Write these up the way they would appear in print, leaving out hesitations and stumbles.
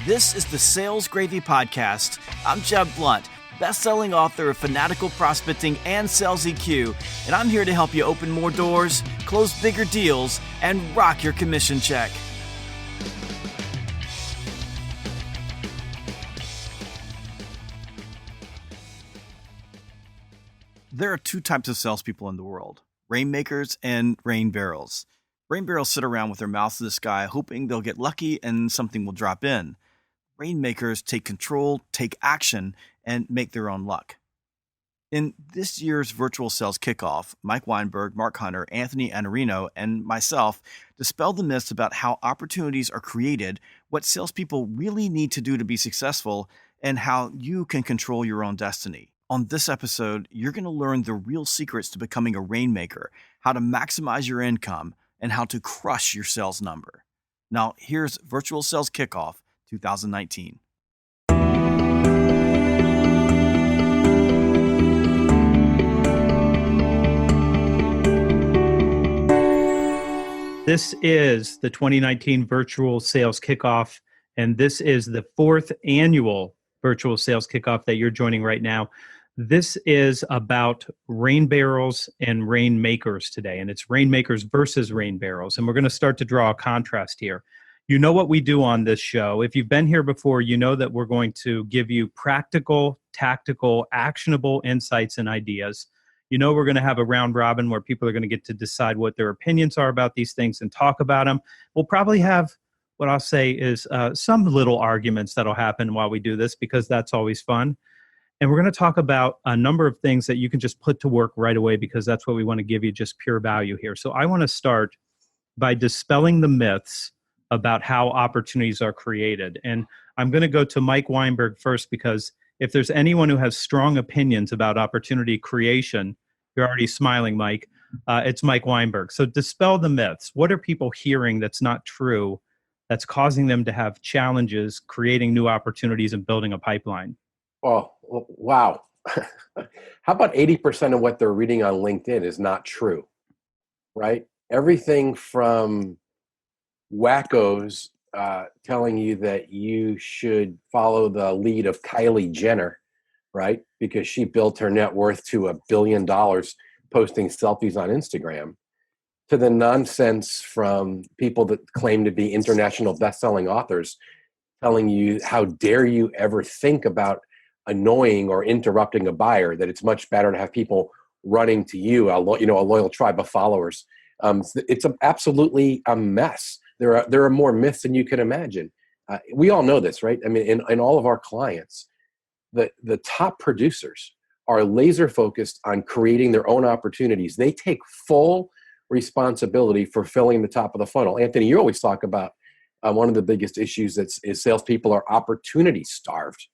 This is the Sales Gravy Podcast. I'm Jeb Blount, best-selling author of Fanatical Prospecting and Sales EQ, and I'm here to help you open more doors, close bigger deals, and rock your commission check. There are two types of salespeople in the world, Rainmakers and Rain Barrels. Rain Barrels sit around with their mouths to the sky, hoping they'll get lucky and something will drop in. Rainmakers take control, take action, and make their own luck. In this year's virtual sales kickoff, Mike Weinberg, Mark Hunter, Anthony Iannarino, and myself dispel the myths about how opportunities are created, what salespeople really need to do to be successful, and how you can control your own destiny. On this episode, you're going to learn the real secrets to becoming a rainmaker, how to maximize your income, and how to crush your sales number. Now, here's Virtual Sales Kickoff 2019. This is the 2019 Virtual Sales Kickoff, and this is the fourth annual Virtual Sales Kickoff that you're joining right now. This is about rain barrels and rainmakers today, and it's rainmakers versus rain barrels, and we're going to start to draw a contrast here. You know what we do on this show. If you've been here before, you know that we're going to give you practical, tactical, actionable insights and ideas. You know we're going to have a round robin where people are going to get to decide what their opinions are about these things and talk about them. We'll probably have what I'll say is some little arguments that'll happen while we do this because that's always fun. And we're going to talk about a number of things that you can just put to work right away because that's what we want to give you, just pure value here. So I want to start by dispelling the myths about how opportunities are created. And I'm going to go to Mike Weinberg first because if there's anyone who has strong opinions about opportunity creation, you're already smiling, Mike, it's Mike Weinberg. So dispel the myths. What are people hearing that's not true that's causing them to have challenges creating new opportunities and building a pipeline? Oh, wow. How about 80% of what they're reading on LinkedIn is not true, right? Everything from wackos telling you that you should follow the lead of Kylie Jenner, right? Because she built her net worth to $1 billion posting selfies on Instagram, to the nonsense from people that claim to be international best-selling authors telling you how dare you ever think about annoying or interrupting a buyer, that it's much better to have people running to you, a loyal tribe of followers. It's absolutely a mess. There are more myths than you can imagine. We all know this, right? I mean, in all of our clients, the top producers are laser focused on creating their own opportunities. They take full responsibility for filling the top of the funnel. Anthony, you always talk about one of the biggest issues is salespeople are opportunity starved,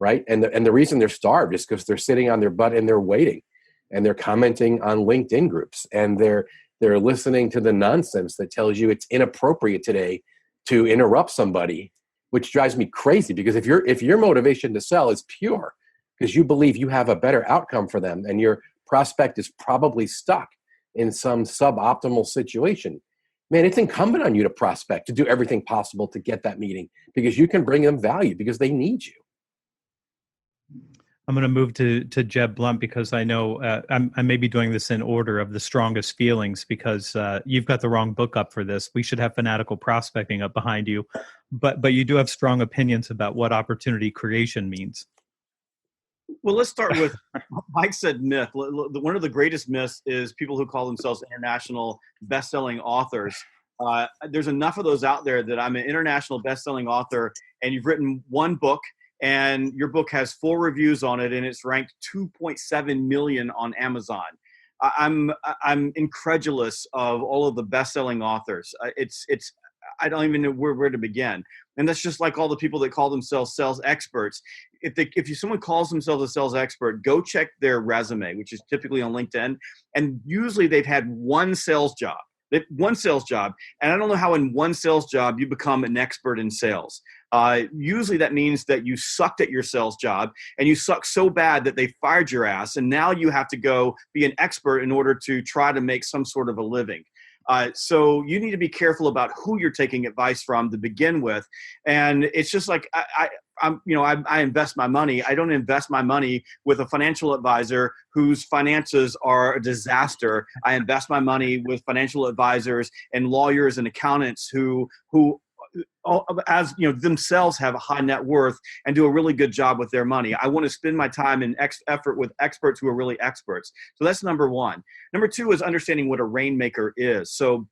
right? And the reason they're starved is because they're sitting on their butt and they're waiting, and they're commenting on LinkedIn groups, and they're listening to the nonsense that tells you it's inappropriate today to interrupt somebody, which drives me crazy because if your motivation to sell is pure because you believe you have a better outcome for them and your prospect is probably stuck in some suboptimal situation, man, it's incumbent on you to prospect, to do everything possible to get that meeting because you can bring them value because they need you. I'm going to move to Jeb Blount because I know I may be doing this in order of the strongest feelings because you've got the wrong book up for this. We should have Fanatical Prospecting up behind you, but you do have strong opinions about what opportunity creation means. Well, let's start with Mike said myth. One of the greatest myths is people who call themselves international best-selling authors. There's enough of those out there that I'm an international best-selling author, and you've written one book, and your book has 4 reviews on it, and it's ranked 2.7 million on Amazon. I'm incredulous of all of the best-selling authors. I don't even know where to begin. And that's just like all the people that call themselves sales experts. If someone calls themselves a sales expert, go check their resume, which is typically on LinkedIn, and usually they've had one sales job. And I don't know how in one sales job you become an expert in sales. Usually that means that you sucked at your sales job and you sucked so bad that they fired your ass, and now you have to go be an expert in order to try to make some sort of a living. So you need to be careful about who you're taking advice from to begin with. And it's just like, I invest my money. I don't invest my money with a financial advisor whose finances are a disaster. I invest my money with financial advisors and lawyers and accountants who as you know, themselves have a high net worth and do a really good job with their money. I want to spend my time and effort with experts who are really experts. So that's number one. Number two is understanding what a Rainmaker is. So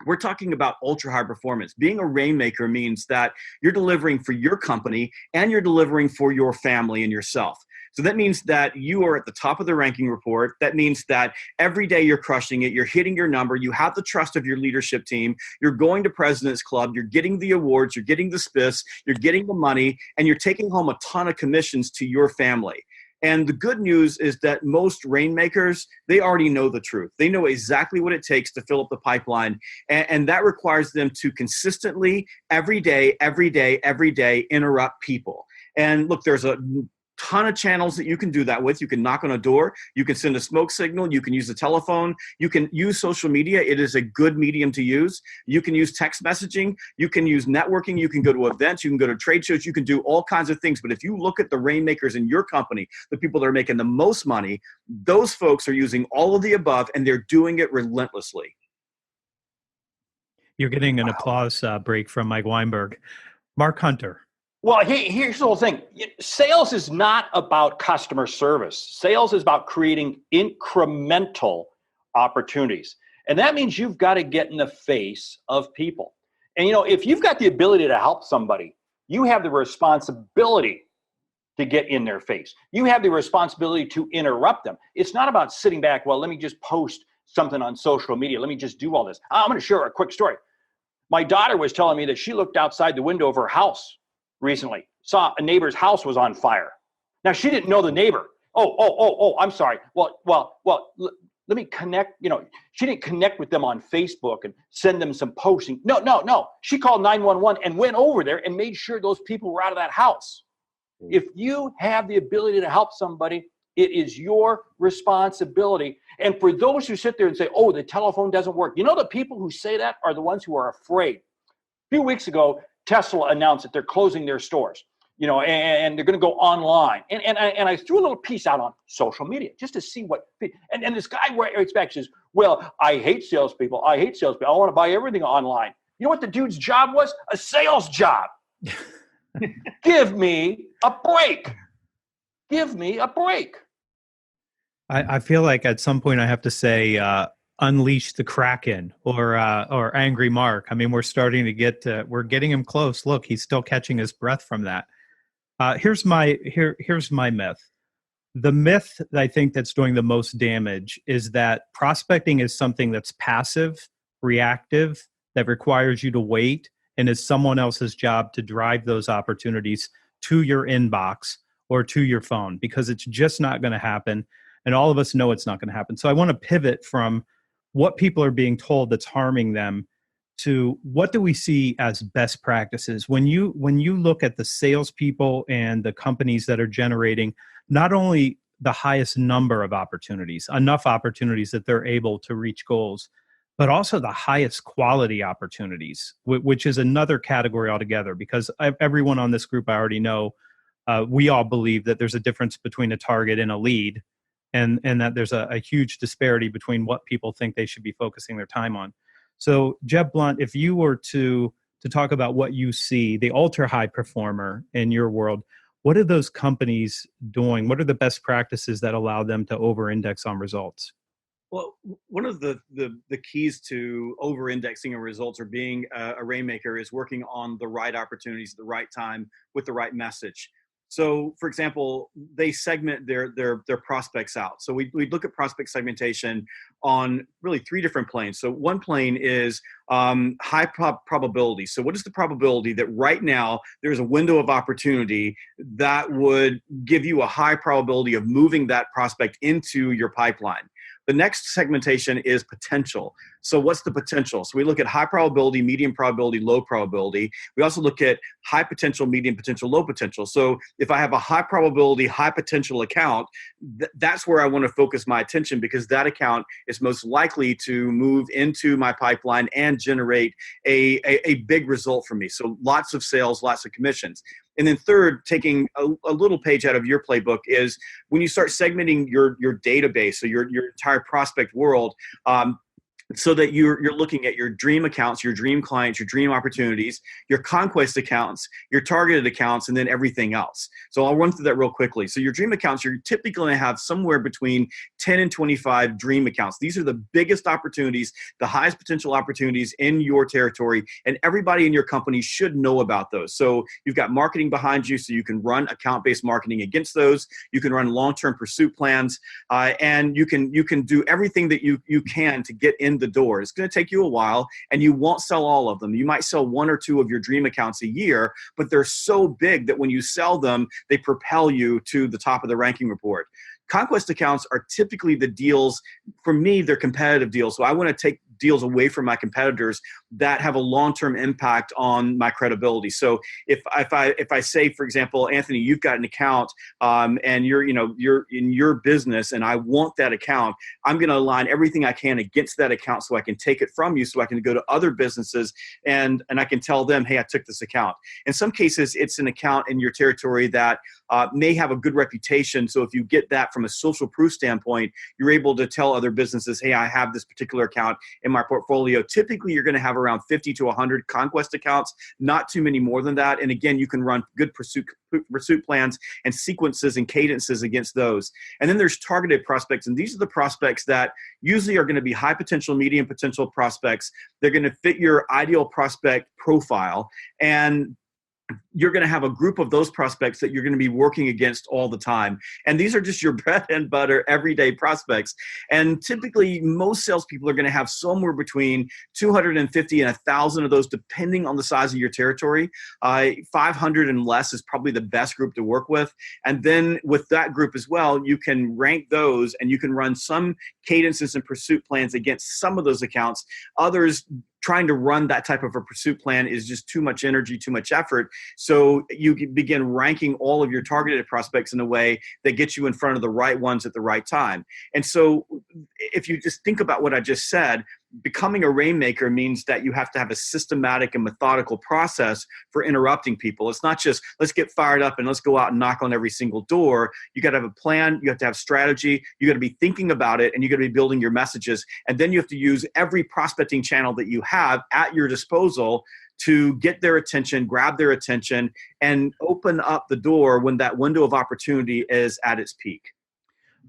we're talking about ultra high performance. Being a Rainmaker means that you're delivering for your company and you're delivering for your family and yourself. So that means that you are at the top of the ranking report. That means that every day you're crushing it. You're hitting your number. You have the trust of your leadership team. You're going to President's Club. You're getting the awards. You're getting the spiffs. You're getting the money. And you're taking home a ton of commissions to your family. And the good news is that most Rainmakers, they already know the truth. They know exactly what it takes to fill up the pipeline. And that requires them to consistently, every day, interrupt people. And look, there's a ton of channels that you can do that with. You can knock on a door. You can send a smoke signal. You can use the telephone. You can use social media. It is a good medium to use. You can use text messaging. You can use networking. You can go to events. You can go to trade shows. You can do all kinds of things. But if you look at the Rainmakers in your company, the people that are making the most money, those folks are using all of the above, and they're doing it relentlessly. You're getting an applause break from Mike Weinberg. Mark Hunter. Well, here's the whole thing. Sales is not about customer service. Sales is about creating incremental opportunities. And that means you've got to get in the face of people. And, if you've got the ability to help somebody, you have the responsibility to get in their face. You have the responsibility to interrupt them. It's not about sitting back, well, let me just post something on social media. Let me just do all this. I'm going to share a quick story. My daughter was telling me that she looked outside the window of her house recently, saw a neighbor's house was on fire. Now, she didn't know the neighbor. Oh, I'm sorry. Well, let me connect. She didn't connect with them on Facebook and send them some posting. No. She called 911 and went over there and made sure those people were out of that house. If you have the ability to help somebody, it is your responsibility. And for those who sit there and say, oh, the telephone doesn't work, the people who say that are the ones who are afraid. A few weeks ago, Tesla announced that they're closing their stores, and they're going to go online. And I threw a little piece out on social media just to see what, and this guy writes back, says, well, I hate salespeople. I want to buy everything online. You know what the dude's job was? A sales job. Give me a break. Give me a break. I feel like at some point I have to say, unleash the Kraken or Angry Mark. I mean, we're starting to we're getting him close. Look, he's still catching his breath from that. Here's my myth. The myth that I think that's doing the most damage is that prospecting is something that's passive, reactive, that requires you to wait, and is someone else's job to drive those opportunities to your inbox or to your phone, because it's just not going to happen. And all of us know it's not going to happen. So I want to pivot from what people are being told that's harming them to what do we see as best practices. When you look at the salespeople and the companies that are generating not only the highest number of opportunities, enough opportunities that they're able to reach goals, but also the highest quality opportunities, which is another category altogether, because everyone on this group I already know, we all believe that there's a difference between a target and a lead. And that there's a huge disparity between what people think they should be focusing their time on. So, Jeb Blount, if you were to talk about what you see, the ultra high performer in your world, what are those companies doing? What are the best practices that allow them to over-index on results? Well, one of the keys to over-indexing on results or being a Rainmaker is working on the right opportunities at the right time with the right message. So, for example, they segment their prospects out. So we look at prospect segmentation on really three different planes. So one plane is high probability. So what is the probability that right now there's a window of opportunity that would give you a high probability of moving that prospect into your pipeline? The next segmentation is potential. So what's the potential? So we look at high probability, medium probability, low probability. We also look at high potential, medium potential, low potential. So if I have a high probability, high potential account, that's where I want to focus my attention, because that account is most likely to move into my pipeline and generate a big result for me. So lots of sales, lots of commissions. And then third, taking a little page out of your playbook, is when you start segmenting your database, so your entire prospect world, so that you're looking at your dream accounts, your dream clients, your dream opportunities, your conquest accounts, your targeted accounts, and then everything else. So I'll run through that real quickly. So your dream accounts, you're typically going to have somewhere between 10 and 25 dream accounts. These are the biggest opportunities, the highest potential opportunities in your territory, and everybody in your company should know about those. So you've got marketing behind you, so you can run account-based marketing against those. You can run long-term pursuit plans, and you can do everything that you can to get in the door. It's going to take you a while, and you won't sell all of them. You might sell one or two of your dream accounts a year, but they're so big that when you sell them, they propel you to the top of the ranking report. Conquest accounts are typically the deals, for me, they're competitive deals. So I want to take deals away from my competitors that have a long-term impact on my credibility. So if I say, for example, Anthony, you've got an account, and you're in your business, and I want that account, I'm going to align everything I can against that account so I can take it from you, so I can go to other businesses and I can tell them, hey, I took this account. In some cases, it's an account in your territory that may have a good reputation. So if you get that from a social proof standpoint, you're able to tell other businesses, hey, I have this particular account in my portfolio. Typically, you're going to have around 50 to 100 conquest accounts, not too many more than that. And again, you can run good pursuit plans and sequences and cadences against those. And then there's targeted prospects. And these are the prospects that usually are going to be high potential, medium potential prospects. They're going to fit your ideal prospect profile. And you're going to have a group of those prospects that you're going to be working against all the time. And these are just your bread and butter, everyday prospects. And typically, most salespeople are going to have somewhere between 250 and 1,000 of those, depending on the size of your territory. 500 and less is probably the best group to work with. And then with that group as well, you can rank those, and you can run some cadences and pursuit plans against some of those accounts. Others, trying to run that type of a pursuit plan is just too much energy, too much effort. So you begin ranking all of your targeted prospects in a way that gets you in front of the right ones at the right time. And so if you just think about what I just said, becoming a Rainmaker means that you have to have a systematic and methodical process for interrupting people. It's not just, let's get fired up and let's go out and knock on every single door. You got to have a plan. You have to have strategy. You got to be thinking about it, and you got to be building your messages. And then you have to use every prospecting channel that you have at your disposal to get their attention, grab their attention, and open up the door when that window of opportunity is at its peak.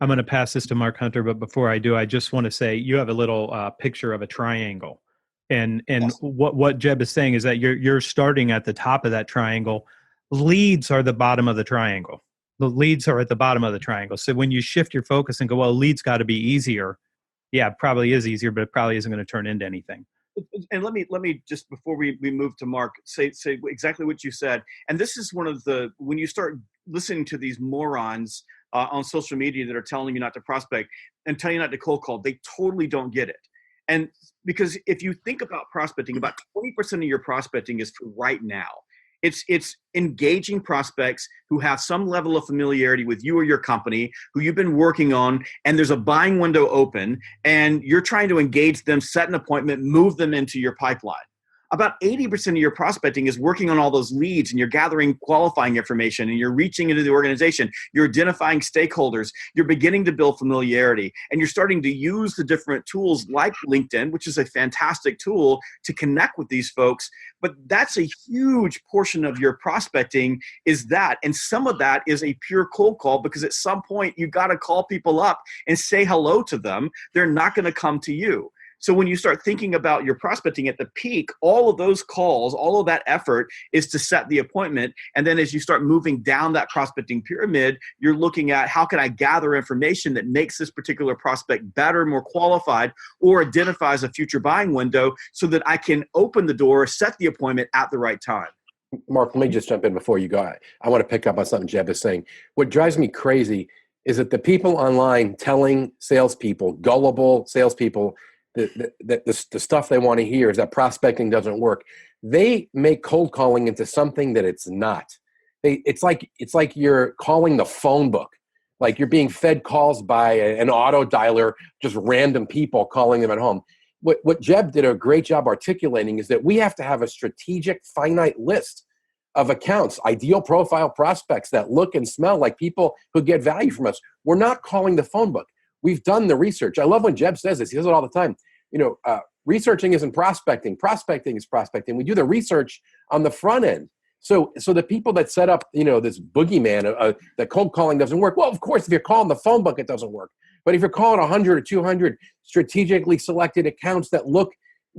I'm going to pass this to Mark Hunter, but before I do, I just want to say you have a little picture of a triangle, and Yes. what Jeb is saying is that you're starting at the top of that triangle. Leads are the bottom of the triangle. The leads are at the bottom of the triangle. So when you shift your focus and go, well, leads got to be easier. Yeah, it probably is easier, but it probably isn't going to turn into anything. And let me just, before we move to Mark, say exactly what you said. And this is one of the, when you start listening to these morons on social media that are telling you not to prospect and telling you not to cold call, they totally don't get it. And because if you think about prospecting, about 20% of your prospecting is for right now. It's engaging prospects who have some level of familiarity with you or your company, who you've been working on, and there's a buying window open, and you're trying to engage them, set an appointment, move them into your pipeline. About 80% of your prospecting is working on all those leads, and you're gathering qualifying information, and you're reaching into the organization, you're identifying stakeholders, you're beginning to build familiarity, and you're starting to use the different tools like LinkedIn, which is a fantastic tool to connect with these folks. But that's a huge portion of your prospecting is that. And some of that is a pure cold call, because at some point you got to call people up and say hello to them. They're not going to come to you. So when you start thinking about your prospecting at the peak, all of those calls, all of that effort is to set the appointment. And then as you start moving down that prospecting pyramid, you're looking at how can I gather information that makes this particular prospect better, more qualified, or identifies a future buying window so that I can open the door, set the appointment at the right time. Mark, let me just jump in before you go. I want to pick up on something Jeb is saying. What drives me crazy is that the people online telling salespeople, gullible salespeople, that the stuff they want to hear is that prospecting doesn't work. They make cold calling into something that it's not. It's like you're calling the phone book, like you're being fed calls by an auto dialer, just random people calling them at home. What Jeb did a great job articulating is that we have to have a strategic, finite list of accounts, ideal profile prospects that look and smell like people who get value from us. We're not calling the phone book. We've done the research. I love when Jeb says this. He says it all the time. Researching isn't prospecting. Prospecting is prospecting. We do the research on the front end. So the people that set up, this boogeyman, that cold calling doesn't work. Well, of course, if you're calling the phone book, it doesn't work. But if you're calling 100 or 200 strategically selected accounts that look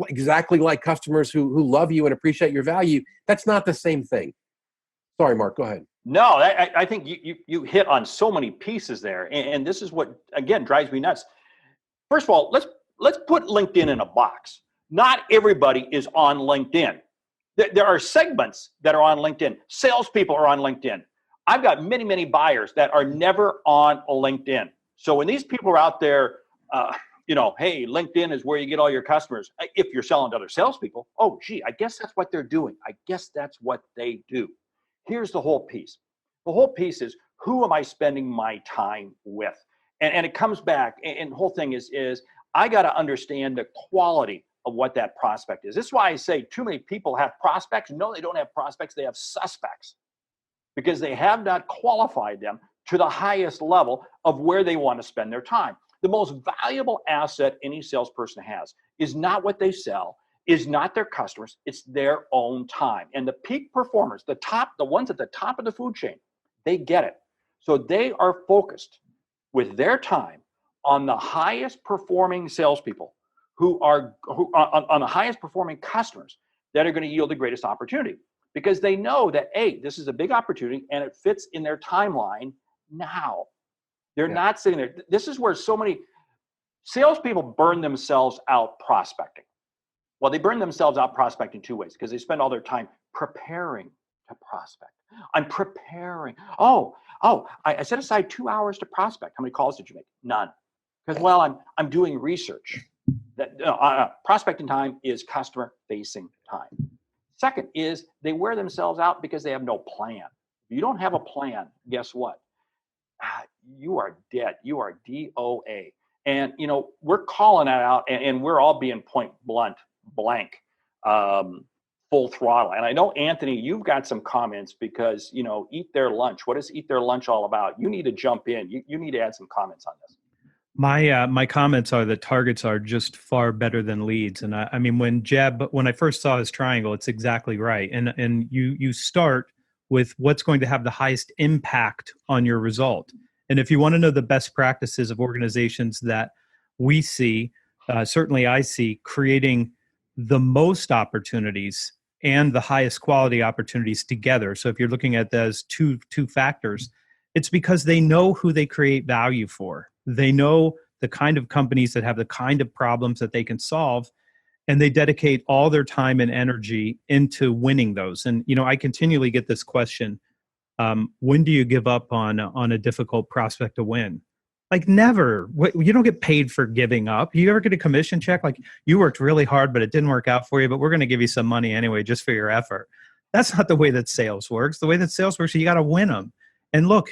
exactly like customers who love you and appreciate your value, that's not the same thing. Sorry, Mark, go ahead. No, I think you hit on so many pieces there. And this is what, again, drives me nuts. First of all, let's put LinkedIn in a box. Not everybody is on LinkedIn. There are segments that are on LinkedIn. Salespeople are on LinkedIn. I've got many, many buyers that are never on LinkedIn. So when these people are out there, hey, LinkedIn is where you get all your customers. If you're selling to other salespeople, oh, gee, I guess that's what they're doing. I guess that's what they do. Here's the whole piece. The whole piece is, who am I spending my time with? And it comes back, and the whole thing is I got to understand the quality of what that prospect is. This is why I say too many people have prospects. No, they don't have prospects. They have suspects, because they have not qualified them to the highest level of where they want to spend their time. The most valuable asset any salesperson has is not what they sell, is not their customers, it's their own time. And the peak performers, the ones at the top of the food chain, they get it. So they are focused with their time on the highest performing salespeople who are on the highest performing customers that are going to yield the greatest opportunity, because they know that, hey, this is a big opportunity and it fits in their timeline now. They're not sitting there. This is where so many salespeople burn themselves out prospecting. Well, they burn themselves out prospecting two ways, because they spend all their time preparing to prospect. I'm preparing. I set aside 2 hours to prospect. How many calls did you make? None. Because, I'm doing research. Prospecting time is customer-facing time. Second is they wear themselves out because they have no plan. If you don't have a plan, guess what? You are dead. You are DOA. And, we're calling that out, and we're all being point blank, full throttle. And I know, Anthony, you've got some comments because, eat their lunch. What is eat their lunch all about? You need to jump in. You need to add some comments on this. My comments are that targets are just far better than leads. And I mean, when I first saw his triangle, it's exactly right. And you start with what's going to have the highest impact on your result. And if you want to know the best practices of organizations that we see, certainly I see, creating the most opportunities and the highest quality opportunities together. So if you're looking at those two factors, it's because they know who they create value for. They know the kind of companies that have the kind of problems that they can solve, and they dedicate all their time and energy into winning those. And, I continually get this question, when do you give up on a difficult prospect to win? Like, never. You don't get paid for giving up. You ever get a commission check? Like, you worked really hard, but it didn't work out for you, but we're going to give you some money anyway, just for your effort. That's not the way that sales works. The way that sales works, you got to win them. And look,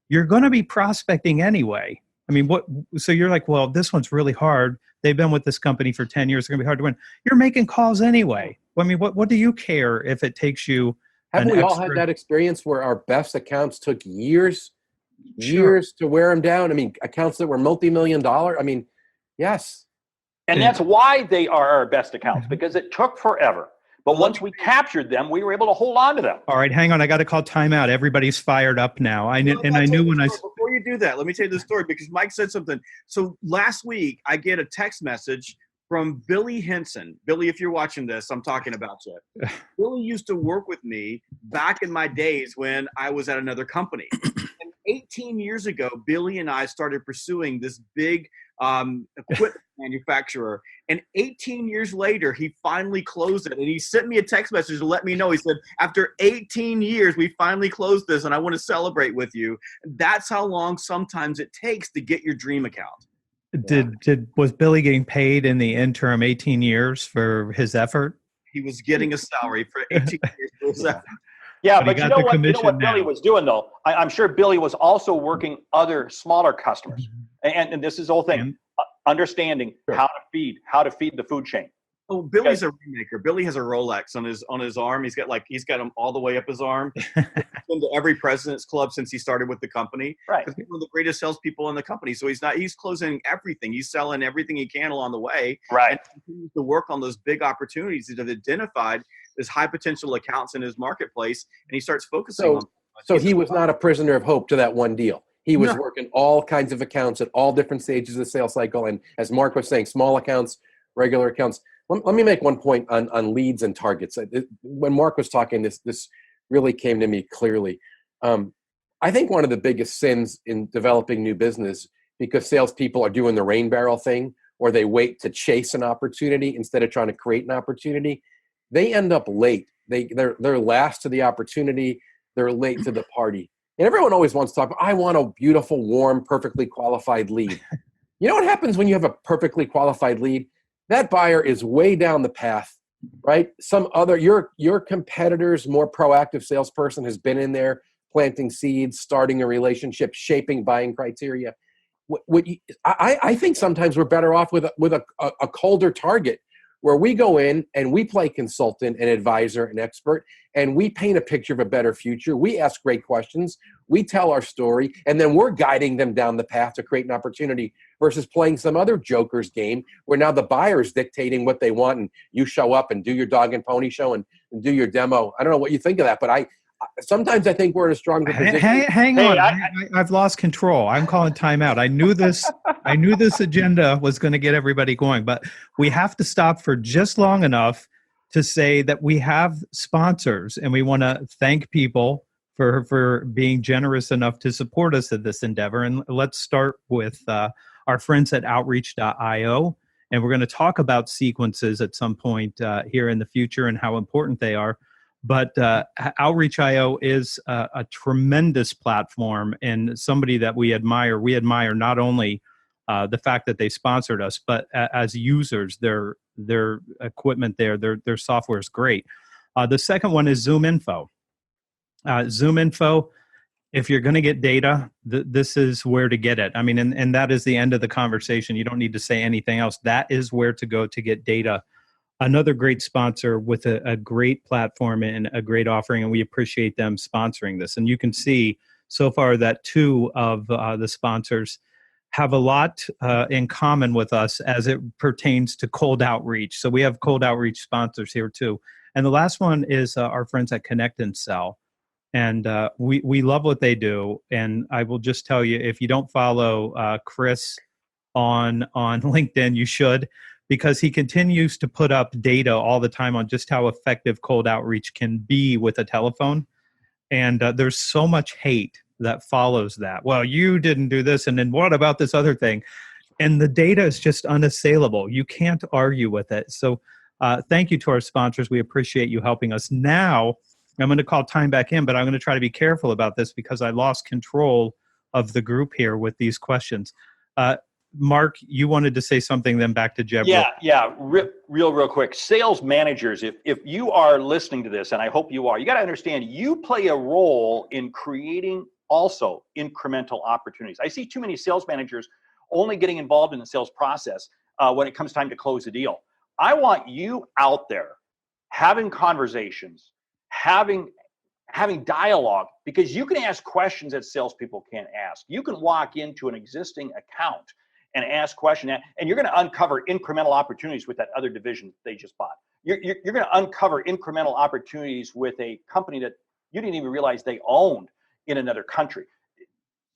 you're going to be prospecting anyway. I mean, so you're like, well, this one's really hard. They've been with this company for 10 years. It's going to be hard to win. You're making calls anyway. I mean, what do you care if it takes you? Haven't we all had that experience where our best accounts took years to wear them down? I mean, accounts that were multi-million-dollar. I mean, yes. And that's why they are our best accounts, because it took forever. But once we captured them, we were able to hold on to them. All right, hang on. I got to call timeout. Everybody's fired up now. Before you do that, let me tell you the story, because Mike said something. So last week, I get a text message from Billy Henson. Billy, if you're watching this, I'm talking about you. Billy used to work with me back in my days when I was at another company. 18 years ago, Billy and I started pursuing this big equipment manufacturer. And 18 years later, he finally closed it. And he sent me a text message to let me know. He said, after 18 years, we finally closed this, and I want to celebrate with you. That's how long sometimes it takes to get your dream account. Was Billy getting paid in the interim 18 years for his effort? He was getting a salary for 18 years for his effort. Yeah, But but you know what Billy now. was doing, though? I'm sure Billy was also working other smaller customers. And this is the whole thing, understanding how to feed the food chain. Oh, Billy's a Rainmaker. Billy has a Rolex on his arm. He's got them all the way up his arm. He's been to every President's Club since he started with the company. Right. He's one of the greatest salespeople in the company. So he's closing everything. He's selling everything he can along the way. Right. And continues to work on those big opportunities that have identified as high potential accounts in his marketplace, and he starts focusing on them. So he was not a prisoner of hope to that one deal. He was working all kinds of accounts at all different stages of the sales cycle. And as Mark was saying, small accounts, regular accounts. Let me make one point on leads and targets. When Mark was talking, this really came to me clearly. I think one of the biggest sins in developing new business, because salespeople are doing the rain barrel thing, or they wait to chase an opportunity instead of trying to create an opportunity, they end up late. They're last to the opportunity. They're late to the party. And everyone always wants to talk about, I want a beautiful, warm, perfectly qualified lead. You know what happens when you have a perfectly qualified lead? That buyer is way down the path, right? Your competitor's more proactive salesperson has been in there planting seeds, starting a relationship, shaping buying criteria. I think sometimes we're better off with a colder target, where we go in and we play consultant and advisor and expert, and we paint a picture of a better future. We ask great questions. We tell our story, and then we're guiding them down the path to create an opportunity, versus playing some other joker's game where now the buyer's dictating what they want, and you show up and do your dog and pony show and do your demo. I don't know what you think of that, but sometimes I think we're in a stronger position. Hang on. I've lost control. I'm calling timeout. I knew this agenda was going to get everybody going, but we have to stop for just long enough to say that we have sponsors, and we want to thank people for being generous enough to support us in this endeavor. And let's start with our friends at Outreach.io. And we're going to talk about sequences at some point here in the future and how important they are. But Outreach.io is a tremendous platform, and somebody that we admire. We admire not only the fact that they sponsored us, but as users, their equipment their software is great. The second one is ZoomInfo. ZoomInfo, if you're going to get data, this is where to get it. I mean, and that is the end of the conversation. You don't need to say anything else. That is where to go to get data. Another great sponsor with a great platform and a great offering, and we appreciate them sponsoring this. And you can see so far that two of the sponsors have a lot in common with us as it pertains to cold outreach. So we have cold outreach sponsors here too. And the last one is our friends at Connect and Sell. And we love what they do. And I will just tell you, if you don't follow Chris on LinkedIn, you should, because he continues to put up data all the time on just how effective cold outreach can be with a telephone. And there's so much hate that follows that. Well, you didn't do this, and then what about this other thing? And the data is just unassailable. You can't argue with it. So thank you to our sponsors. We appreciate you helping us. Now, I'm going to call time back in, but I'm going to try to be careful about this because I lost control of the group here with these questions. Mark, you wanted to say something, then back to Jeb. Yeah. Real quick. Sales managers, if you are listening to this, and I hope you are, you got to understand you play a role in creating also incremental opportunities. I see too many sales managers only getting involved in the sales process when it comes time to close a deal. I want you out there having conversations, having dialogue, because you can ask questions that salespeople can't ask. You can walk into an existing account and ask questions, and you're going to uncover incremental opportunities with that other division they just bought. You're going to uncover incremental opportunities with a company that you didn't even realize they owned in another country.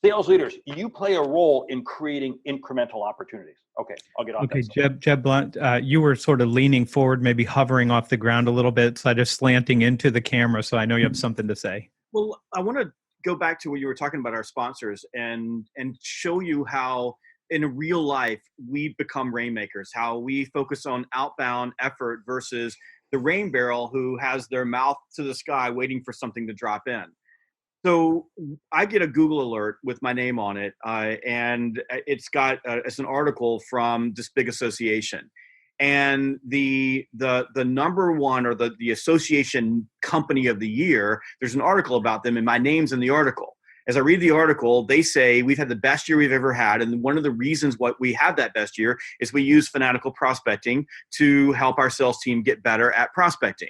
Sales leaders, you play a role in creating incremental opportunities. Okay, I'll get on. Okay, Jeb Blount, you were sort of leaning forward, maybe hovering off the ground a little bit, so I just slanting into the camera, so I know you have something to say. Well, I want to go back to what you were talking about, our sponsors, and show you how in real life we become rainmakers, how we focus on outbound effort versus the rain barrel who has their mouth to the sky waiting for something to drop in. So I get a Google alert with my name on it, and it's an article from this big association, and the number one, or the association company of the year. There's an article about them, and my name's in the article. As I read the article, they say we've had the best year we've ever had, and one of the reasons why we have that best year is we use fanatical prospecting to help our sales team get better at prospecting.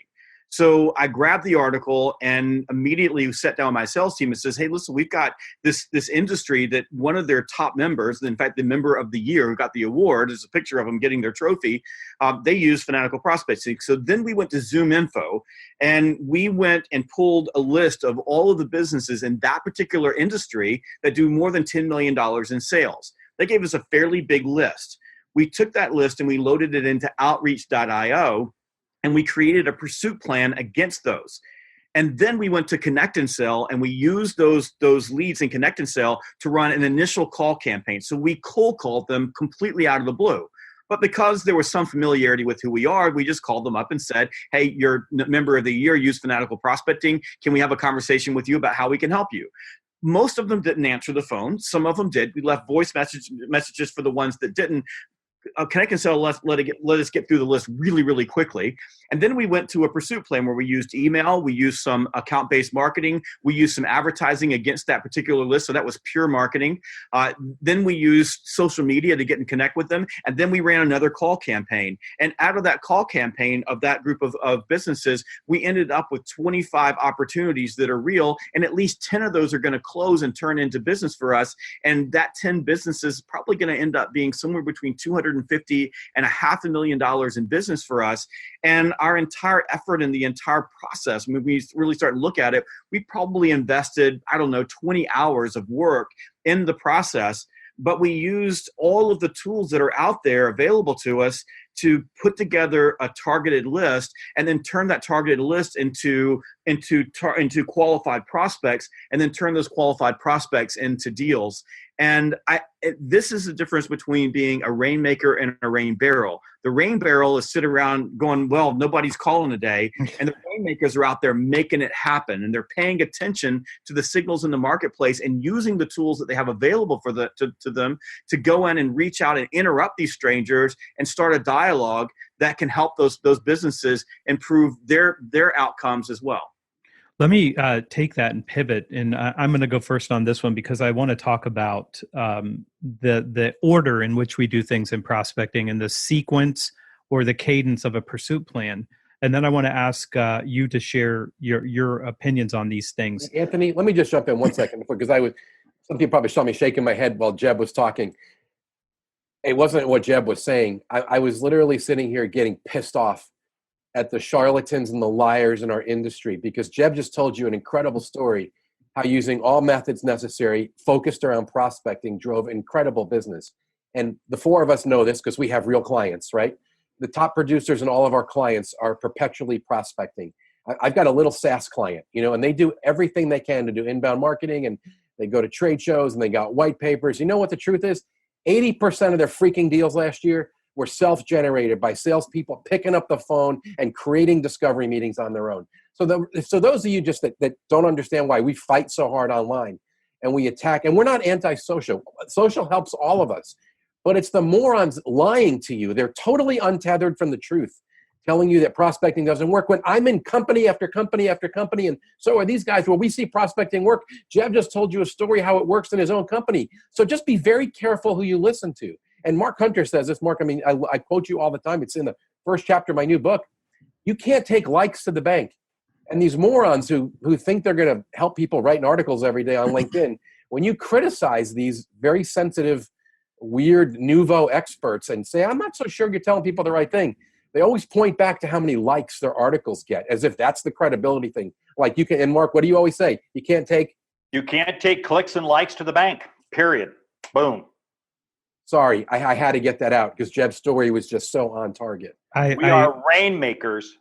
So I grabbed the article and immediately sat down with my sales team and says, hey, listen, we've got this industry that one of their top members, in fact, the member of the year who got the award, is a picture of them getting their trophy. They use fanatical prospecting. So then we went to Zoom Info, and we went and pulled a list of all of the businesses in that particular industry that do more than $10 million in sales. They gave us a fairly big list. We took that list and we loaded it into outreach.io. And we created a pursuit plan against those. And then we went to Connect and Sell, and we used those leads in Connect and Sell to run an initial call campaign. So we cold called them completely out of the blue. But because there was some familiarity with who we are, we just called them up and said, hey, you're member of the year, use fanatical prospecting. Can we have a conversation with you about how we can help you? Most of them didn't answer the phone. Some of them did. We left voice messages for the ones that didn't. Connect and Sell let us get through the list really, really quickly. And then we went to a pursuit plan where we used email, we used some account-based marketing, we used some advertising against that particular list. So that was pure marketing. Then we used social media to get and connect with them. And then we ran another call campaign. And out of that call campaign of that group of businesses, we ended up with 25 opportunities that are real. And at least 10 of those are going to close and turn into business for us. And that 10 businesses is probably going to end up being somewhere between $250,000 and $500,000 in business for us. And our entire effort in the entire process, when we really start to look at it, we probably invested, 20 hours of work in the process, but we used all of the tools that are out there available to us to put together a targeted list and then turn that targeted list into qualified prospects, and then turn those qualified prospects into deals. And this is the difference between being a rainmaker and a rain barrel. The rain barrel is sitting around going, well, nobody's calling today. And the rainmakers are out there making it happen. And they're paying attention to the signals in the marketplace and using the tools that they have available to them to go in and reach out and interrupt these strangers and start a dialogue that can help those businesses improve their outcomes as well. Let me take that and pivot, and I'm going to go first on this one because I want to talk about the order in which we do things in prospecting and the sequence or the cadence of a pursuit plan. And then I want to ask you to share your opinions on these things. Anthony, let me just jump in 1 second because some people probably saw me shaking my head while Jeb was talking. It wasn't what Jeb was saying. I was literally sitting here getting pissed off at the charlatans and the liars in our industry, because Jeb just told you an incredible story, how using all methods necessary, focused around prospecting, drove incredible business. And the four of us know this because we have real clients, right? The top producers and all of our clients are perpetually prospecting. I've got a little SaaS client, and they do everything they can to do inbound marketing, and they go to trade shows and they got white papers. You know what the truth is? 80% of their freaking deals last year were self-generated by salespeople picking up the phone and creating discovery meetings on their own. So those of you just that don't understand why we fight so hard online and we attack, and we're not anti-social. Social helps all of us, but it's the morons lying to you. They're totally untethered from the truth, telling you that prospecting doesn't work when I'm in company after company after company, and so are these guys. Well, we see prospecting work. Jeb just told you a story how it works in his own company. So just be very careful who you listen to. And Mark Hunter says this. Mark, I quote you all the time. It's in the first chapter of my new book. You can't take likes to the bank. And these morons who think they're going to help people writing articles every day on LinkedIn, when you criticize these very sensitive, weird, nouveau experts and say, I'm not so sure you're telling people the right thing, they always point back to how many likes their articles get, as if that's the credibility thing. Like you can, and Mark, what do you always say? You can't take clicks and likes to the bank, period. Boom. Sorry, I had to get that out because Jeb's story was just so on target. We are rainmakers,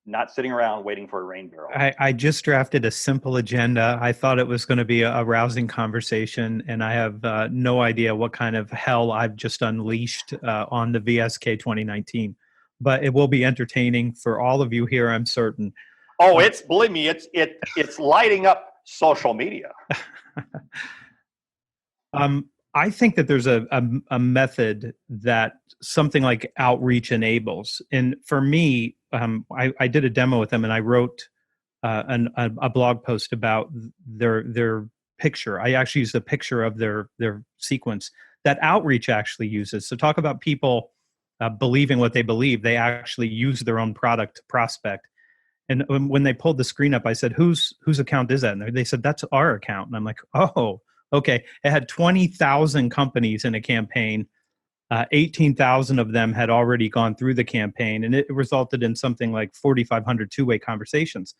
not sitting around waiting for a rain barrel. I just drafted a simple agenda. I thought it was going to be a rousing conversation, and I have no idea what kind of hell I've just unleashed on the VSK 2019. But it will be entertaining for all of you here, I'm certain. Oh, believe me, it's lighting up social media. I think that there's a method that something like outreach enables. And for me, I did a demo with them, and I wrote a blog post about their picture. I actually used a picture of their sequence that outreach actually uses. So talk about people believing what they believe. They actually use their own product to prospect. And when they pulled the screen up, I said, whose account is that? And they said, that's our account. And I'm like, oh, okay. It had 20,000 companies in a campaign. 18,000 of them had already gone through the campaign, and it resulted in something like 4,500 two-way conversations.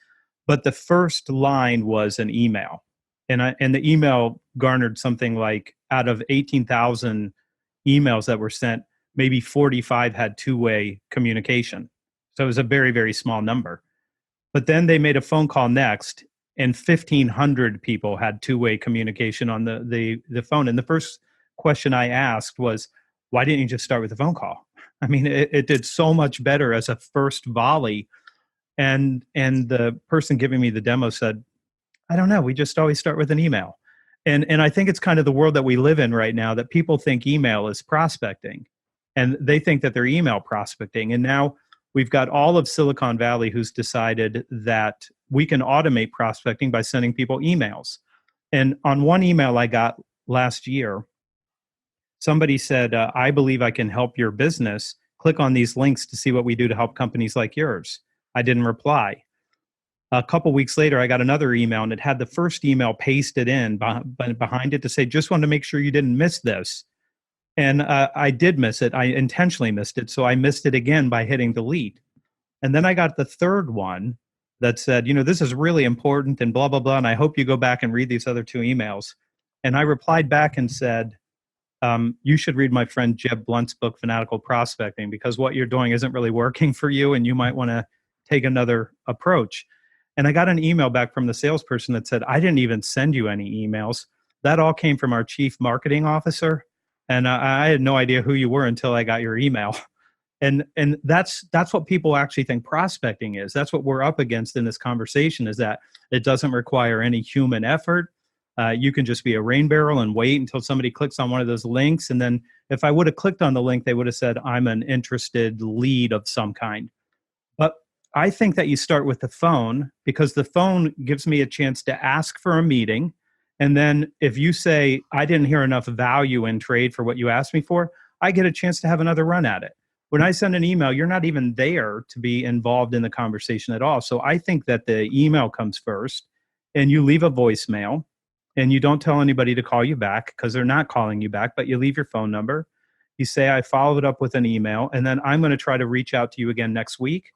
But the first line was an email. And the email garnered something like, out of 18,000 emails that were sent, maybe 45 had two-way communication. So it was a very, very small number. But then they made a phone call next, and 1,500 people had two-way communication on the phone. And the first question I asked was, why didn't you just start with a phone call? I mean, it did so much better as a first volley. And the person giving me the demo said, I don't know, we just always start with an email. And I think it's kind of the world that we live in right now, that people think email is prospecting, and they think that they're email prospecting. And now we've got all of Silicon Valley who's decided that we can automate prospecting by sending people emails. And on one email I got last year, somebody said, I believe I can help your business. Click on these links to see what we do to help companies like yours. I didn't reply. A couple weeks later, I got another email, and it had the first email pasted in behind it to say, just wanted to make sure you didn't miss this. And I did miss it. I intentionally missed it. So I missed it again by hitting delete. And then I got the third one that said, this is really important and blah, blah, blah. And I hope you go back and read these other two emails. And I replied back and said, you should read my friend Jeb Blount's book, Fanatical Prospecting, because what you're doing isn't really working for you, and you might want to take another approach. And I got an email back from the salesperson that said, I didn't even send you any emails. That all came from our chief marketing officer. And I had no idea who you were until I got your email. And that's what people actually think prospecting is. That's what we're up against in this conversation, is that it doesn't require any human effort. You can just be a rain barrel and wait until somebody clicks on one of those links. And then if I would have clicked on the link, they would have said, I'm an interested lead of some kind. But I think that you start with the phone, because the phone gives me a chance to ask for a meeting. And then if you say, I didn't hear enough value in trade for what you asked me for, I get a chance to have another run at it. When I send an email, you're not even there to be involved in the conversation at all. So I think that the email comes first, and you leave a voicemail, and you don't tell anybody to call you back because they're not calling you back, but you leave your phone number. You say, I followed up with an email, and then I'm going to try to reach out to you again next week.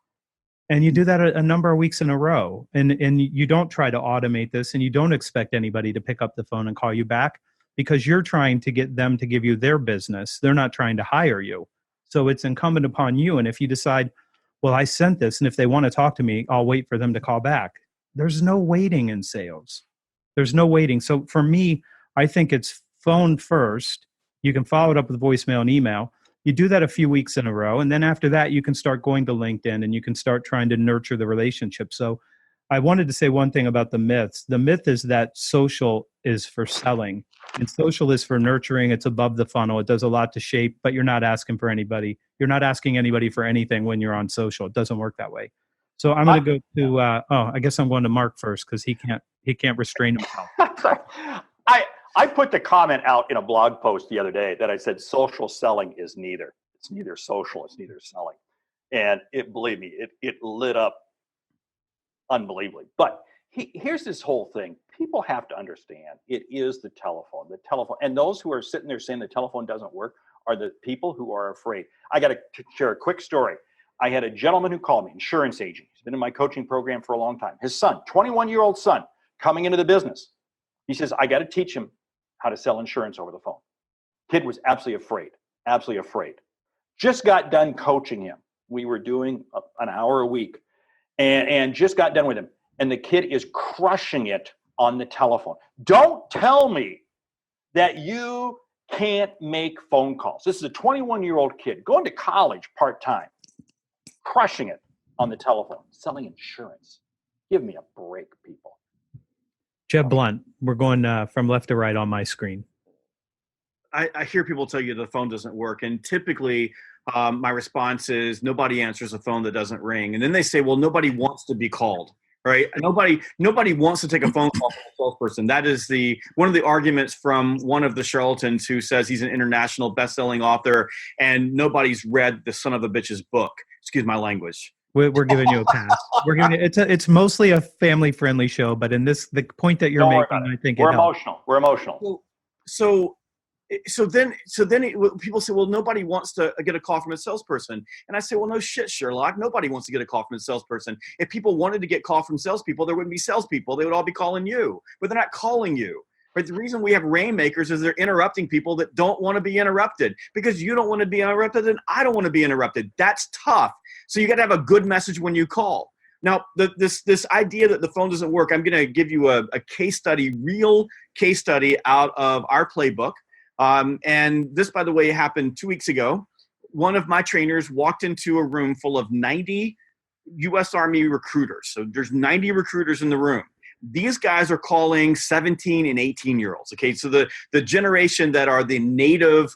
And you do that a number of weeks in a row. And you don't try to automate this, and you don't expect anybody to pick up the phone and call you back, because you're trying to get them to give you their business. They're not trying to hire you. So it's incumbent upon you. And if you decide, well, I sent this, and if they want to talk to me, I'll wait for them to call back. There's no waiting in sales. There's no waiting. So for me, I think it's phone first. You can follow it up with voicemail and email. You do that a few weeks in a row. And then after that, you can start going to LinkedIn, and you can start trying to nurture the relationship. So I wanted to say one thing about the myths. The myth is that social is for selling, and social is for nurturing. It's above the funnel. It does a lot to shape, but you're not asking for anybody. You're not asking anybody for anything when you're on social. It doesn't work that way. So I'm going to go to, I guess I'm going to Mark first, because he can't restrain himself. I put the comment out in a blog post the other day that I said social selling is neither. It's neither social, it's neither selling. And believe me, it lit up unbelievably. But here's this whole thing. People have to understand it is the telephone. And those who are sitting there saying the telephone doesn't work are the people who are afraid. I got to share a quick story. I had a gentleman who called me, insurance agent. He's been in my coaching program for a long time. His son, 21-year-old son, coming into the business. He says, I got to teach him how to sell insurance over the phone. Kid was absolutely afraid. Just got done coaching him. We were doing an hour a week. and just got done with him. And the kid is crushing it on the telephone. Don't tell me that you can't make phone calls. This is a 21-year-old kid going to college part-time, crushing it on the telephone, selling insurance. Give me a break, people. Jeb Blount, we're going from left to right on my screen. I hear people tell you the phone doesn't work, and typically my response is nobody answers a phone that doesn't ring, and then they say, well, nobody wants to be called, right? Nobody wants to take a phone call from a salesperson. That is one of the arguments from one of the charlatans who says he's an international best-selling author, and nobody's read the son of a bitch's book. Excuse my language. We're giving you a pass. It's mostly a family-friendly show, but in this, the point that you're making, I think we're emotional. We're emotional. So then people say, well, nobody wants to get a call from a salesperson. And I say, well, no shit, Sherlock. Nobody wants to get a call from a salesperson. If people wanted to get call from salespeople, there wouldn't be salespeople. They would all be calling you, but they're not calling you. But the reason we have Rainmakers is they're interrupting people that don't want to be interrupted, because you don't want to be interrupted and I don't want to be interrupted. That's tough. So you got to have a good message when you call. Now, this idea that the phone doesn't work, I'm going to give you a case study, real case study out of our playbook. And this, by the way, happened 2 weeks ago. One of my trainers walked into a room full of 90 U.S. Army recruiters. So there's 90 recruiters in the room. These guys are calling 17 and 18-year-olds. Okay, so the generation that are the native,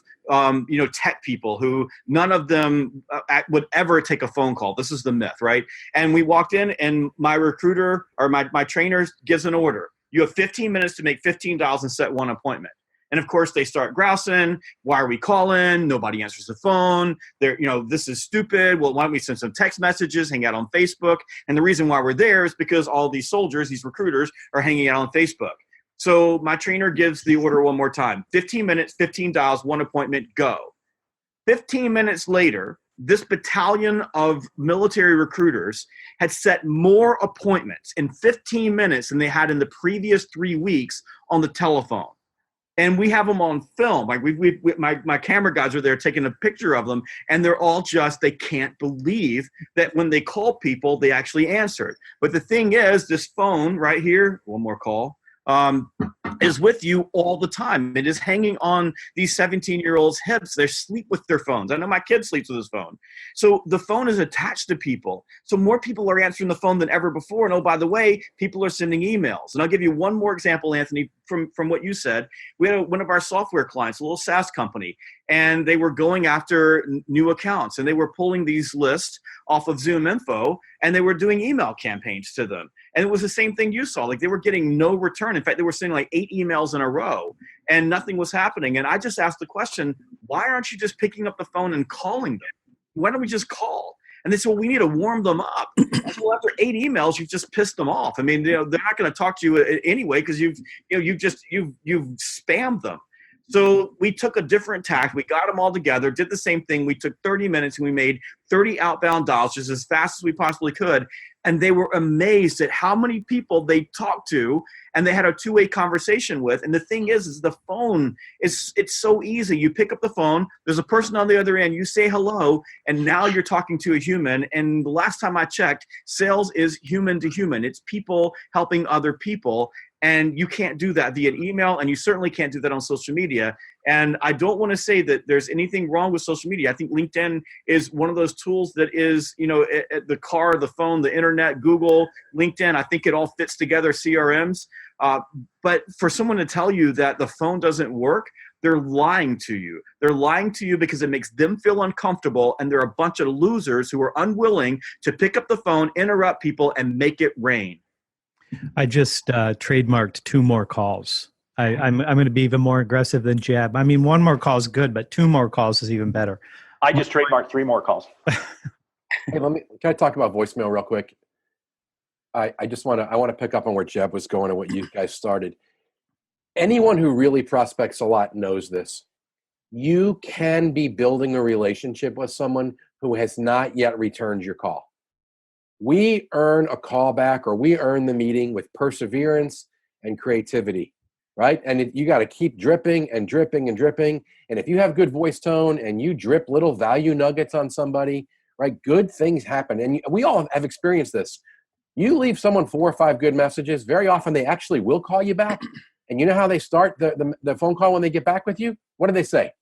tech people who none of them would ever take a phone call. This is the myth, right? And we walked in, and my recruiter or my trainer gives an order. You have 15 minutes to make $15 and set one appointment. And of course, they start grousing. Why are we calling? Nobody answers the phone. This is stupid. Well, why don't we send some text messages, hang out on Facebook? And the reason why we're there is because all these soldiers, these recruiters, are hanging out on Facebook. So my trainer gives the order one more time. 15 minutes, $15, one appointment, go. 15 minutes later, this battalion of military recruiters had set more appointments in 15 minutes than they had in the previous 3 weeks on the telephone. And we have them on film. Like my camera guys are there taking a picture of them, and they're all they can't believe that when they call people, they actually answered. But the thing is, this phone right here, one more call, is with you all the time. It is hanging on these 17-year-olds' hips. They sleep with their phones. I know my kid sleeps with his phone. So the phone is attached to people. So more people are answering the phone than ever before. And oh, by the way, people are sending emails. And I'll give you one more example, Anthony, from what you said. We had one of our software clients, a little SaaS company, and they were going after new accounts, and they were pulling these lists off of Zoom Info, and they were doing email campaigns to them. And it was the same thing you saw. Like, they were getting no return. In fact, they were sending like 8 emails in a row, and nothing was happening. And I just asked the question, why aren't you just picking up the phone and calling them? Why don't we just call? And they said, well, we need to warm them up. I said, well, after 8 emails, you've just pissed them off. I mean, they're not going to talk to you anyway, because you've spammed them. So we took a different tack. We got them all together, did the same thing. We took 30 minutes and we made 30 outbound dials just as fast as we possibly could. And they were amazed at how many people they talked to and they had a two-way conversation with. And the thing is the phone it's so easy. You pick up the phone, there's a person on the other end, you say hello, and now you're talking to a human. And the last time I checked, sales is human to human. It's people helping other people. And you can't do that via email, and you certainly can't do that on social media. And I don't want to say that there's anything wrong with social media. I think LinkedIn is one of those tools that is, the car, the phone, the internet, Google, LinkedIn. I think it all fits together, CRMs. But for someone to tell you that the phone doesn't work, they're lying to you. They're lying to you because it makes them feel uncomfortable, and they're a bunch of losers who are unwilling to pick up the phone, interrupt people, and make it rain. I just trademarked 2 more calls. I'm going to be even more aggressive than Jeb. I mean, 1 more call is good, but 2 more calls is even better. I just trademarked 3 more calls. Hey, can I talk about voicemail real quick? I want to pick up on where Jeb was going and what you guys started. Anyone who really prospects a lot knows this. You can be building a relationship with someone who has not yet returned your call. We earn a callback, or we earn the meeting with perseverance and creativity, right? And you got to keep dripping and dripping and dripping. And if you have good voice tone and you drip little value nuggets on somebody, right, good things happen. And we all have experienced this. You leave someone 4 or 5 good messages, very often they actually will call you back. And you know how they start the phone call when they get back with you? What do they say?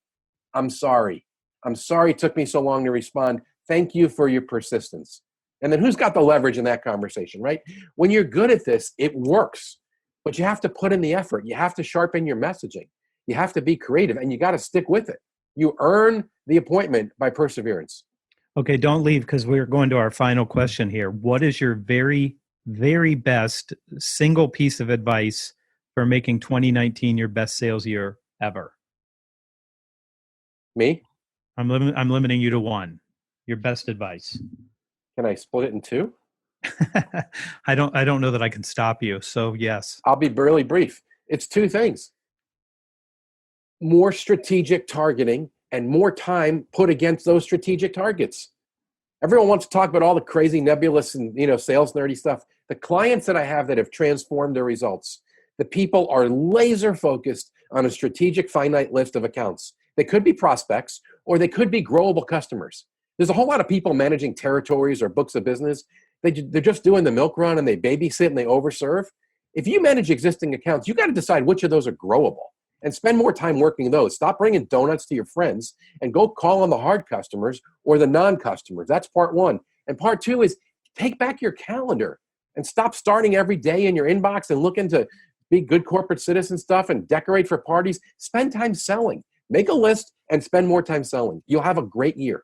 I'm sorry. I'm sorry it took me so long to respond. Thank you for your persistence. And then who's got the leverage in that conversation, right? When you're good at this, it works. But you have to put in the effort. You have to sharpen your messaging. You have to be creative, and you got to stick with it. You earn the appointment by perseverance. Okay, don't leave because we're going to our final question here. What is your very, very best single piece of advice for making 2019 your best sales year ever? Me? I'm limiting you to one. Your best advice. Can I split it in 2? I don't know that I can stop you. So yes. I'll be really brief. It's 2 things. More strategic targeting and more time put against those strategic targets. Everyone wants to talk about all the crazy nebulous and sales nerdy stuff. The clients that I have that have transformed their results, the people are laser focused on a strategic finite list of accounts. They could be prospects or they could be growable customers. There's a whole lot of people managing territories or books of business. They're just doing the milk run and they babysit and they overserve. If you manage existing accounts, you got to decide which of those are growable and spend more time working those. Stop bringing donuts to your friends and go call on the hard customers or the non-customers. That's part 1. And part 2 is take back your calendar and stop starting every day in your inbox and looking to be good corporate citizen stuff and decorate for parties. Spend time selling. Make a list and spend more time selling. You'll have a great year.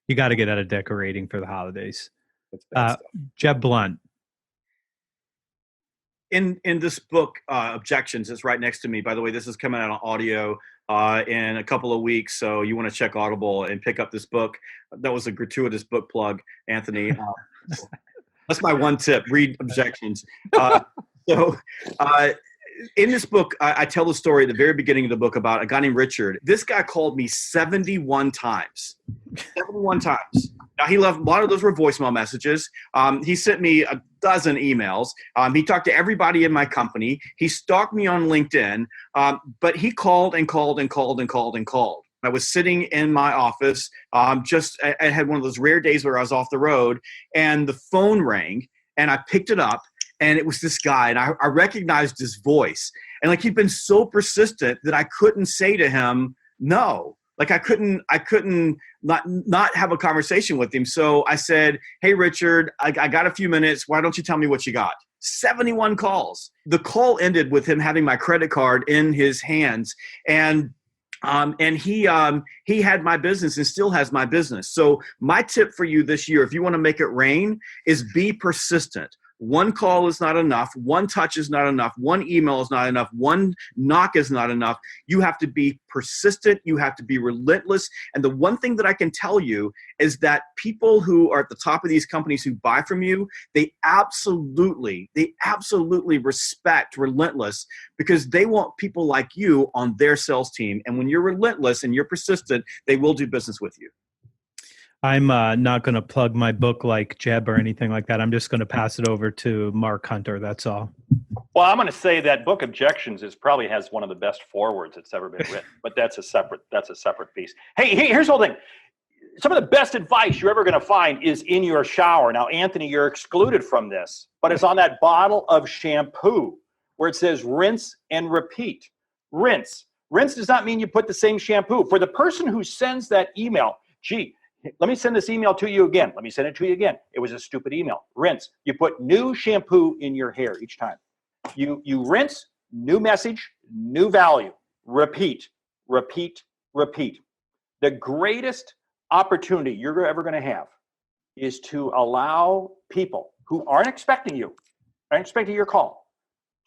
You got to get out of decorating for the holidays. That's bad stuff. Jeb Blount. In this book, Objections, it's right next to me. By the way, this is coming out on audio in a couple of weeks, so you want to check Audible and pick up this book. That was a gratuitous book plug, Anthony. That's my one tip. Read Objections. In this book, I tell the story at the very beginning of the book about a guy named Richard. This guy called me 71 times. 71 times. Now, he left a lot of those were voicemail messages. He sent me a dozen emails. He talked to everybody in my company. He stalked me on LinkedIn, but he called and called and called and called and called. I was sitting in my office. I had one of those rare days where I was off the road, and the phone rang, and I picked it up. And it was this guy, and I recognized his voice. And like he'd been so persistent that I couldn't say to him no. Like I couldn't not have a conversation with him. So I said, "Hey Richard, I got a few minutes. Why don't you tell me what you got?" 71 calls. The call ended with him having my credit card in his hands, and he had my business and still has my business. So my tip for you this year, if you want to make it rain, is be persistent. One call is not enough. One touch is not enough. One email is not enough. One knock is not enough. You have to be persistent. You have to be relentless. And the one thing that I can tell you is that people who are at the top of these companies who buy from you, they absolutely respect relentless because they want people like you on their sales team. And when you're relentless and you're persistent, they will do business with you. I'm not going to plug my book like Jeb or anything like that. I'm just going to pass it over to Mark Hunter. That's all. Well, I'm going to say that book Objections probably has one of the best forewords that's ever been written, but that's a separate piece. Hey, here's the whole thing. Some of the best advice you're ever going to find is in your shower. Now, Anthony, you're excluded from this, but it's on that bottle of shampoo where it says rinse and repeat. Rinse. Rinse does not mean you put the same shampoo. For the person who sends that email, gee, let me send this email to you again. Let me send it to you again. It was a stupid email. Rinse. You put new shampoo in your hair each time. You rinse, new message, new value. Repeat, repeat, repeat. The greatest opportunity you're ever going to have is to allow people who aren't expecting your call,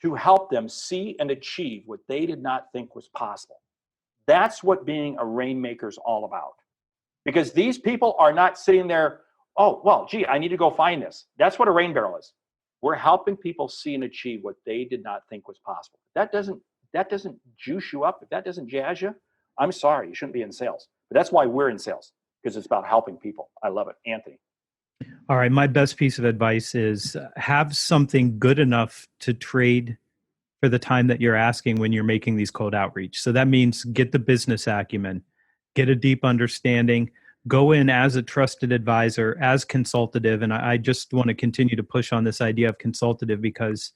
to help them see and achieve what they did not think was possible. That's what being a Rainmaker is all about. Because these people are not sitting there, oh, well, gee, I need to go find this. That's what a rain barrel is. We're helping people see and achieve what they did not think was possible. That doesn't juice you up. If that doesn't jazz you, I'm sorry, you shouldn't be in sales. But that's why we're in sales, because it's about helping people. I love it. Anthony. All right. My best piece of advice is have something good enough to trade for the time that you're asking when you're making these cold outreach. So that means get the business acumen, get a deep understanding, Go in as a trusted advisor, as consultative. And I just want to continue to push on this idea of consultative because,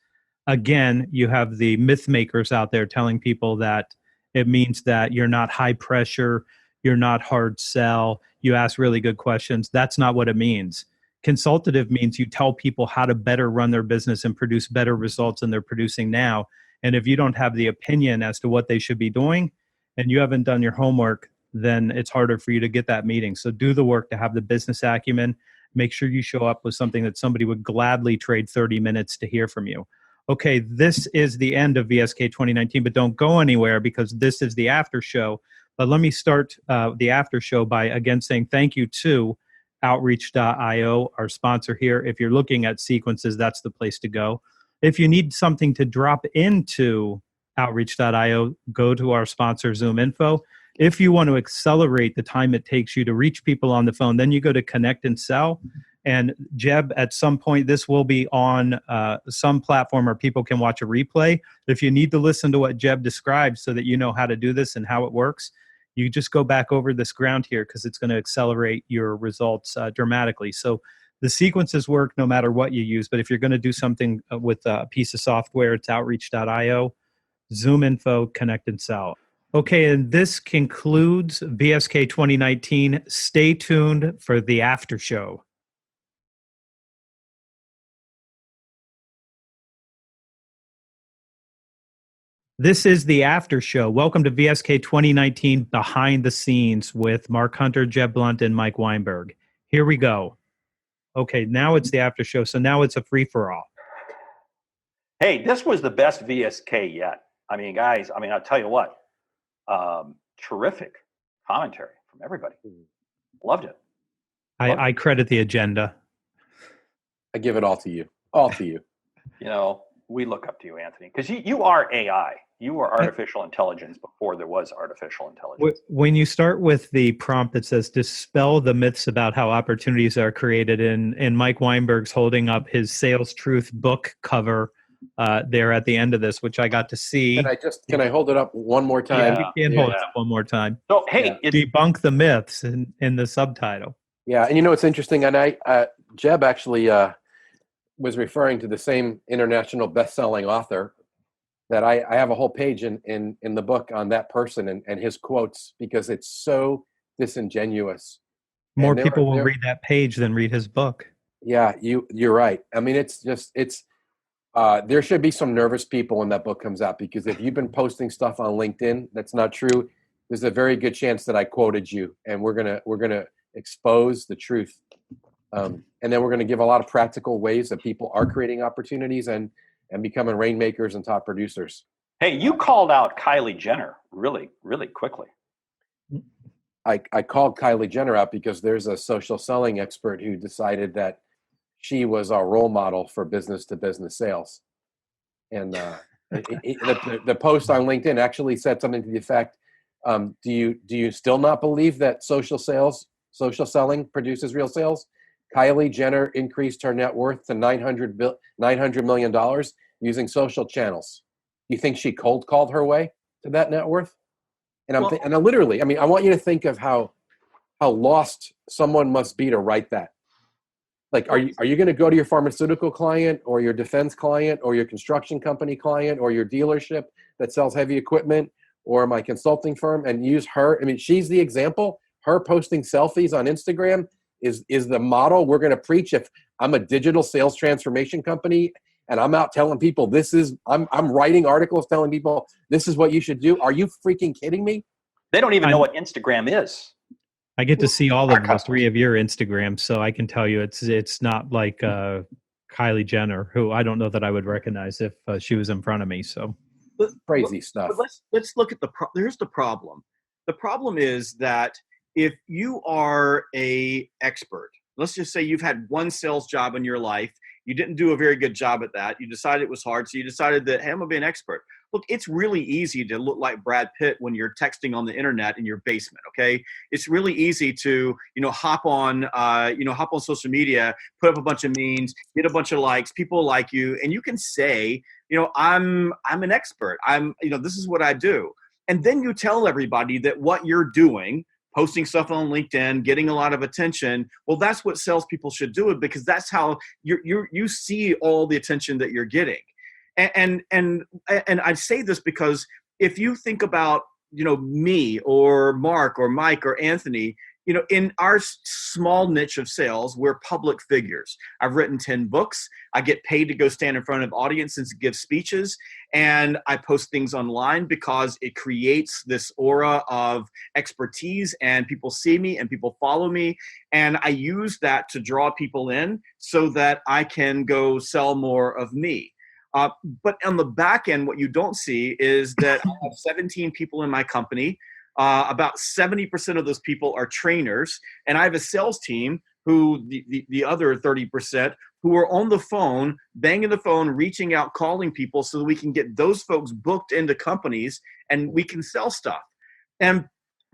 again, you have the myth makers out there telling people that it means that you're not high pressure, you're not hard sell, you ask really good questions. That's not what it means. Consultative means you tell people how to better run their business and produce better results than they're producing now. And if you don't have the opinion as to what they should be doing and you haven't done your homework, then it's harder for you to get that meeting. So do the work to have the business acumen. Make sure you show up with something that somebody would gladly trade 30 minutes to hear from you. Okay, this is the end of VSK 2019, but don't go anywhere because this is the after show. But let me start the after show by again saying thank you to Outreach.io, our sponsor here. If you're looking at sequences, that's the place to go. If you need something to drop into Outreach.io, go to our sponsor, Zoom Info. If you want to accelerate the time it takes you to reach people on the phone, then you go to Connect and Sell. And Jeb, at some point, this will be on some platform where people can watch a replay. If you need to listen to what Jeb described so that you know how to do this and how it works, you just go back over this ground here because it's going to accelerate your results dramatically. So the sequences work no matter what you use. But if you're going to do something with a piece of software, it's Outreach.io, Zoom Info, Connect and Sell. Okay, and this concludes VSK 2019. Stay tuned for the after show. This is the after show. Welcome to VSK 2019 Behind the Scenes with Mark Hunter, Jeb Blount, and Mike Weinberg. Here we go. Okay, now it's the after show, so now it's a free-for-all. Hey, this was the best VSK yet. I mean, guys, I'll tell you what. Terrific commentary from everybody. Loved it. I credit the agenda. I give it all to you. All to you. You know, we look up to you, Anthony, because you are AI. You were artificial intelligence before there was artificial intelligence. When you start with the prompt that says dispel the myths about how opportunities are created, and Mike Weinberg's holding up his Sales Truth book cover there at the end of this, which I got to see. Can I hold it up one more time? Yeah, you can hold it up one more time. So, hey, debunk the myths in the subtitle. Yeah, and you know what's interesting, and Jeb actually was referring to the same international best-selling author that I have a whole page in the book on that person and his quotes because it's so disingenuous. More people will read that page than read his book. Yeah, you're right. I mean, it's there should be some nervous people when that book comes out because if you've been posting stuff on LinkedIn that's not true, there's a very good chance that I quoted you, and we're gonna expose the truth, and then we're gonna give a lot of practical ways that people are creating opportunities and becoming rainmakers and top producers. Hey, you called out Kylie Jenner really, really quickly. I called Kylie Jenner out because there's a social selling expert who decided that she was our role model for business-to-business sales. And the post on LinkedIn actually said something to the effect, do you still not believe that social selling produces real sales? Kylie Jenner increased her net worth to $900 million using social channels. You think she cold called her way to that net worth? And I literally, I want you to think of how lost someone must be to write that. Like, are you going to go to your pharmaceutical client or your defense client or your construction company client or your dealership that sells heavy equipment or my consulting firm and use her? I mean, she's the example. Her posting selfies on Instagram is the model we're going to preach. If I'm a digital sales transformation company and I'm out telling people I'm writing articles telling people this is what you should do. Are you freaking kidding me? They don't even know what Instagram is. I get to see all of the three of your Instagrams, so I can tell you it's not like Kylie Jenner, who I don't know that I would recognize if she was in front of me. So crazy stuff. But let's look at here's the problem. The problem is that if you are a expert, let's just say you've had one sales job in your life, you didn't do a very good job at that. You decided it was hard, so you decided that, hey, I'm gonna be an expert. Look, it's really easy to look like Brad Pitt when you're texting on the internet in your basement. Okay, it's really easy to hop on social media, put up a bunch of memes, get a bunch of likes, people like you, and you can say, I'm an expert. This is what I do, and then you tell everybody that what you're doing posting stuff on LinkedIn, getting a lot of attention. Well, that's what salespeople should do, because that's how you see all the attention that you're getting. And I say this because if you think about, me or Mark or Mike or Anthony, in our small niche of sales, we're public figures. I've written 10 books. I get paid to go stand in front of audiences and give speeches. And I post things online because it creates this aura of expertise, and people see me and people follow me. And I use that to draw people in so that I can go sell more of me. But on the back end, what you don't see is that I have 17 people in my company. About 70% of those people are trainers. And I have a sales team who the other 30% who are on the phone, banging the phone, reaching out, calling people so that we can get those folks booked into companies and we can sell stuff. And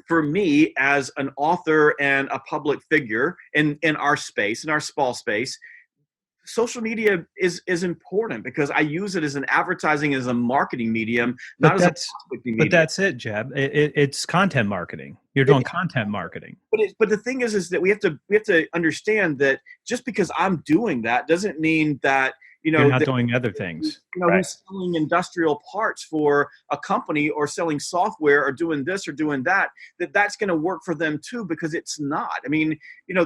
for me, as an author and a public figure in our space, in our small space, social media is important because I use it as an advertising, as a marketing medium, not as a prospecting medium. But that's it, Jeb. It's content marketing. You're doing content marketing. But the thing is that we have to understand that just because I'm doing that doesn't mean that you're not doing other things. Right. Who's selling industrial parts for a company or selling software or doing this or doing that, that's going to work for them too, because it's not. I mean,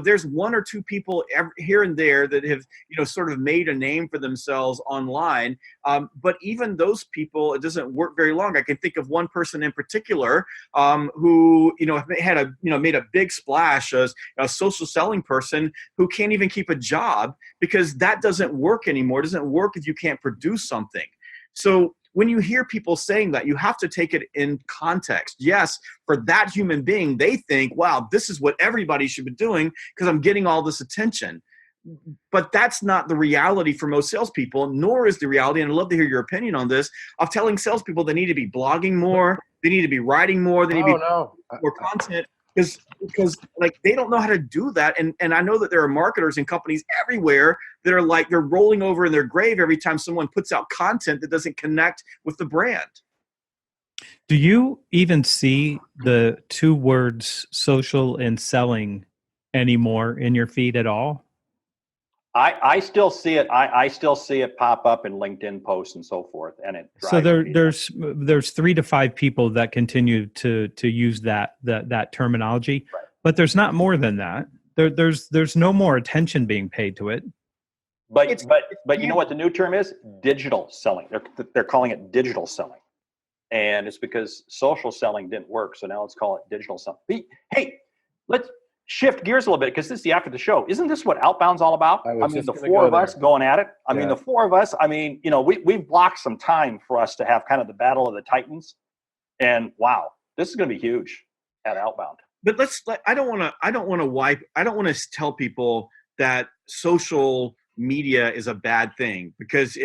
there's one or two people here and there that have, sort of made a name for themselves online. But even those people, it doesn't work very long. I can think of one person in particular who, had made a big splash as a social selling person who can't even keep a job because that doesn't work anymore. It doesn't work if you can't produce something. So when you hear people saying that, you have to take it in context. Yes, for that human being, they think, wow, this is what everybody should be doing because I'm getting all this attention. But that's not the reality for most salespeople, nor is the reality, and I'd love to hear your opinion on this, of telling salespeople they need to be blogging more, they need to be writing more, they need to be more content. Because like they don't know how to do that. And I know that there are marketers and companies everywhere that are like they're rolling over in their grave every time someone puts out content that doesn't connect with the brand. Do you even see the two words social and selling anymore in your feed at all? I still see it. I still see it pop up in LinkedIn posts and so forth, and it. So there's 3 to 5 people that continue to use that terminology, right. But there's not more than that. There's no more attention being paid to it. But you know what the new term is? Digital selling. They're calling it digital selling, and it's because social selling didn't work. So now let's call it digital selling. Hey, let's shift gears a little bit because this is the after the show. Isn't this what Outbound's all about? I mean, the 4 of us going at it. I mean, the 4 of us, we've blocked some time for us to have kind of the battle of the Titans. And wow, this is going to be huge at Outbound. But I don't want to tell people that social media is a bad thing, because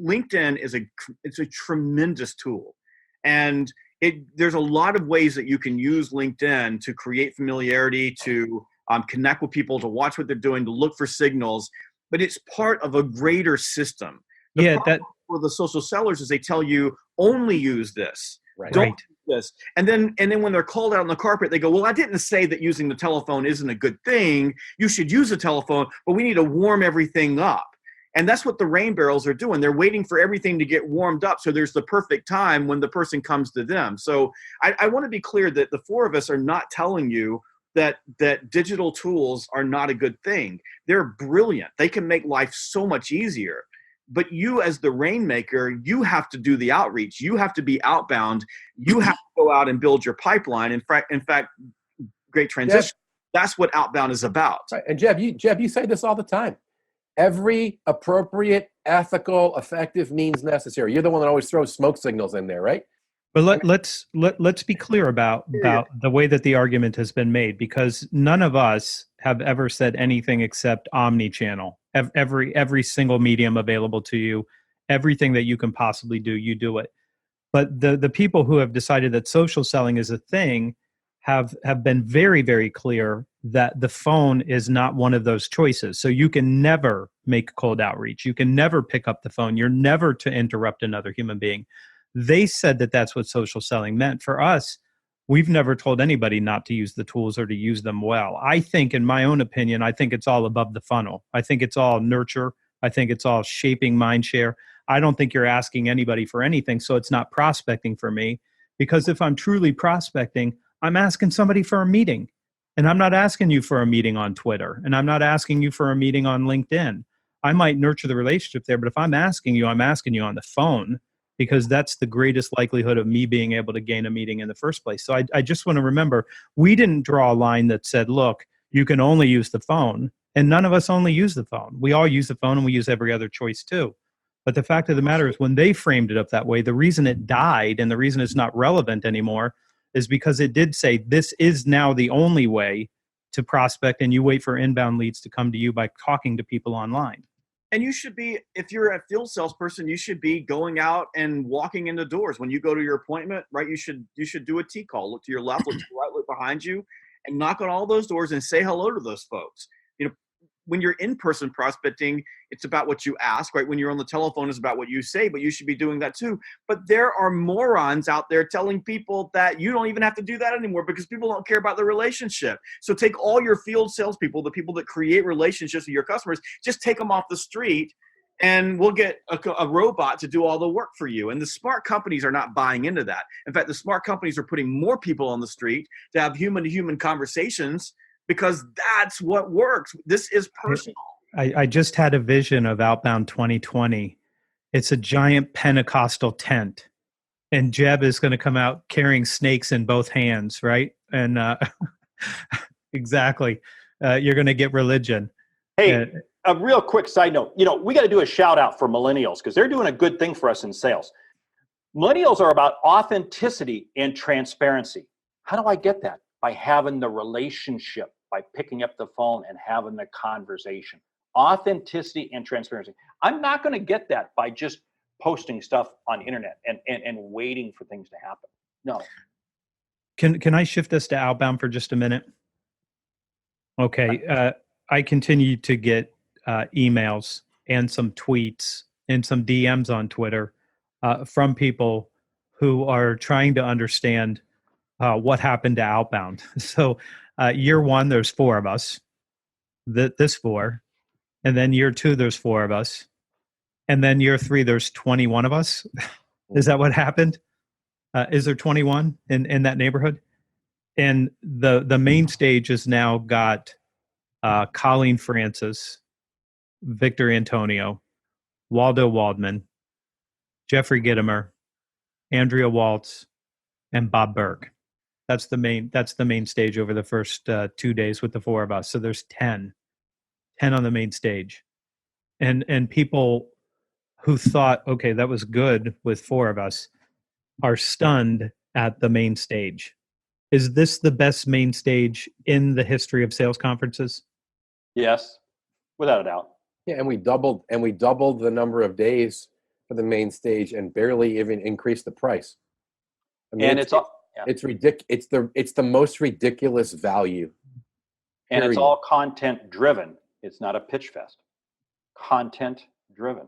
LinkedIn is a tremendous tool. And there's a lot of ways that you can use LinkedIn to create familiarity, to connect with people, to watch what they're doing, to look for signals, but it's part of a greater system. The problem for the social sellers is they tell you only use this, don't use this, and then when they're called out on the carpet, they go, well, I didn't say that using the telephone isn't a good thing. You should use a telephone, but we need to warm everything up. And that's what the rain barrels are doing. They're waiting for everything to get warmed up so there's the perfect time when the person comes to them. So I want to be clear that the 4 of us are not telling you that digital tools are not a good thing. They're brilliant. They can make life so much easier. But you as the Rainmaker, you have to do the outreach. You have to be outbound. You have to go out and build your pipeline. In fact, great transition. Jeb, that's what outbound is about. Right. And Jeb, you say this all the time. Every appropriate, ethical, effective means necessary. You're the one that always throws smoke signals in there, right? But let's be clear about the way that the argument has been made, because none of us have ever said anything except omni-channel. Every single medium available to you, everything that you can possibly do, you do it. But the people who have decided that social selling is a thing have been very, very clear that the phone is not one of those choices. So you can never make cold outreach. You can never pick up the phone. You're never to interrupt another human being. They said that that's what social selling meant. For us, we've never told anybody not to use the tools or to use them well. I think, in my own opinion, I think it's all above the funnel. I think it's all nurture. I think it's all shaping mind share. I don't think you're asking anybody for anything, so it's not prospecting for me. Because if I'm truly prospecting, I'm asking somebody for a meeting. And I'm not asking you for a meeting on Twitter. And I'm not asking you for a meeting on LinkedIn. I might nurture the relationship there, but if I'm asking you on the phone, because that's the greatest likelihood of me being able to gain a meeting in the first place. So I just want to remember, we didn't draw a line that said, look, you can only use the phone. And none of us only use the phone. We all use the phone, and we use every other choice too. But the fact of the matter is, when they framed it up that way, the reason it died and the reason it's not relevant anymore is because it did say this is now the only way to prospect, and you wait for inbound leads to come to you by talking to people online. And you should be, if you're a field salesperson, you should be going out and walking into doors. When you go to your appointment, right, you should do a T call. Look to your left, look to your right, look behind you, and knock on all those doors and say hello to those folks. You know, when you're in-person prospecting, it's about what you ask, right? When you're on the telephone, it's about what you say, but you should be doing that too. But there are morons out there telling people that you don't even have to do that anymore because people don't care about the relationship. So take all your field salespeople, the people that create relationships with your customers, just take them off the street and we'll get a robot to do all the work for you. And the smart companies are not buying into that. In fact, the smart companies are putting more people on the street to have human-to-human conversations because that's what works. This is personal. I just had a vision of Outbound 2020. It's a giant Pentecostal tent, and Jeb is going to come out carrying snakes in both hands, right? And exactly, you're going to get religion. Hey, a real quick side note. You know, we got to do a shout out for millennials because they're doing a good thing for us in sales. Millennials are about authenticity and transparency. How do I get that? By having the relationship, by picking up the phone and having the conversation. Authenticity and transparency. I'm not going to get that by just posting stuff on internet and waiting for things to happen. No. Can I shift this to outbound for just a minute? Okay. I continue to get emails and some tweets and some DMs on Twitter from people who are trying to understand what happened to outbound. So year one, there's 4 of us. This 4. And then year 2, there's 4 of us. And then year 3, there's 21 of us. Is that what happened? Is there 21 in that neighborhood? And the main stage has now got Colleen Francis, Victor Antonio, Waldo Waldman, Jeffrey Gittimer, Andrea Waltz, and Bob Burke. That's the main stage over the first 2 days with the 4 of us. So there's 10 on the main stage. And people who thought, okay, that was good with 4 of us, are stunned at the main stage. Is this the best main stage in the history of sales conferences? Yes, without a doubt. Yeah, and we doubled the number of days for the main stage and barely even increased the price. I mean, And it's ridiculous. It's the most ridiculous value. And it's period. all content driven. It's not a pitch fest. Content driven.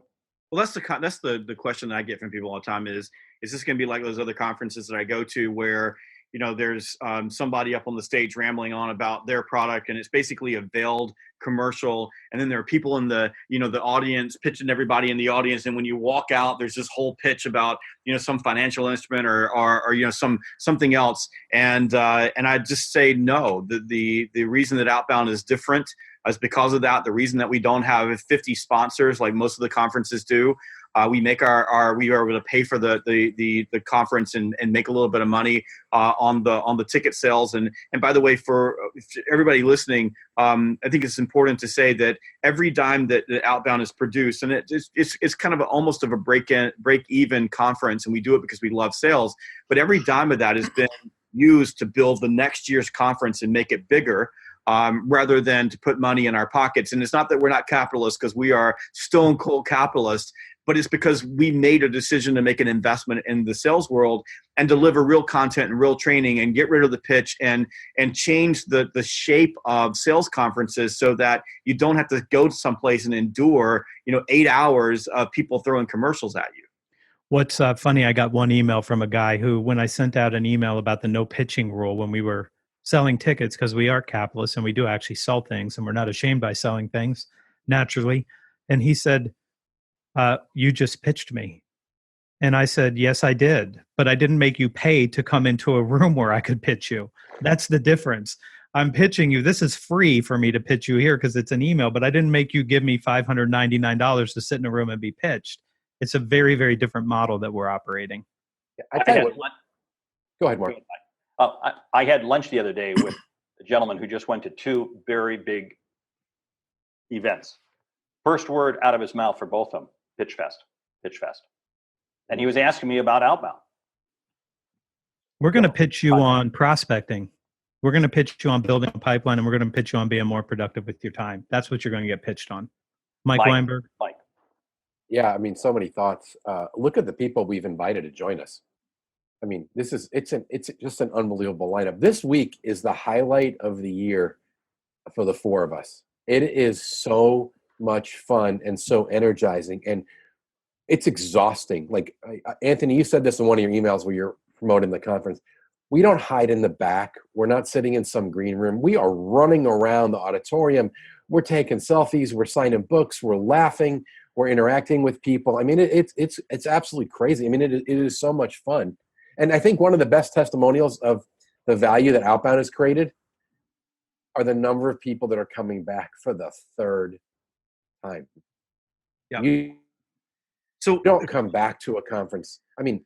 Well, that's the question that I get from people all the time is this going to be like those other conferences that I go to where, you know, there's somebody up on the stage rambling on about their product and it's basically a veiled commercial. And then there are people in the audience pitching everybody in the audience. And when you walk out, there's this whole pitch about, you know, some financial instrument or you know, something else. And I just say, no, the reason that Outbound is different is because of that. The reason that we don't have 50 sponsors like most of the conferences do. We make we are able to pay for the conference and make a little bit of money on the ticket sales. And by the way, for everybody listening, I think it's important to say that every dime that Outbound is produced, and it's kind of almost of a break even conference, and we do it because we love sales. But every dime of that has been used to build the next year's conference and make it bigger. Rather than to put money in our pockets. And it's not that we're not capitalists, because we are stone cold capitalists, but it's because we made a decision to make an investment in the sales world and deliver real content and real training and get rid of the pitch and change the shape of sales conferences so that you don't have to go to someplace and endure, 8 hours of people throwing commercials at you. What's funny, I got one email from a guy who, when I sent out an email about the no pitching rule when we were selling tickets, because we are capitalists and we do actually sell things and we're not ashamed by selling things naturally. And he said, you just pitched me. And I said, yes, I did. But I didn't make you pay to come into a room where I could pitch you. That's the difference. I'm pitching you. This is free for me to pitch you here because it's an email, but I didn't make you give me $599 to sit in a room and be pitched. It's a very, very different model that we're operating. I tell you what, go ahead, Mark. I had lunch the other day with a gentleman who just went to 2 very big events. First word out of his mouth for both of them, pitch fest. And he was asking me about outbound. We're going to pitch you on prospecting. We're going to pitch you on building a pipeline, and we're going to pitch you on being more productive with your time. That's what you're going to get pitched on. Mike Weinberg. Mike. Yeah, I mean, so many thoughts. Look at the people we've invited to join us. I mean, it's just an unbelievable lineup. This week is the highlight of the year for the 4 of us. It is so much fun and so energizing, and it's exhausting. Like Anthony, you said this in one of your emails where you're promoting the conference. We don't hide in the back. We're not sitting in some green room. We are running around the auditorium. We're taking selfies. We're signing books. We're laughing. We're interacting with people. I mean, it's absolutely crazy. I mean, it is so much fun. And I think one of the best testimonials of the value that Outbound has created are the number of people that are coming back for the 3rd time. Yeah. You don't come back to a conference. I mean,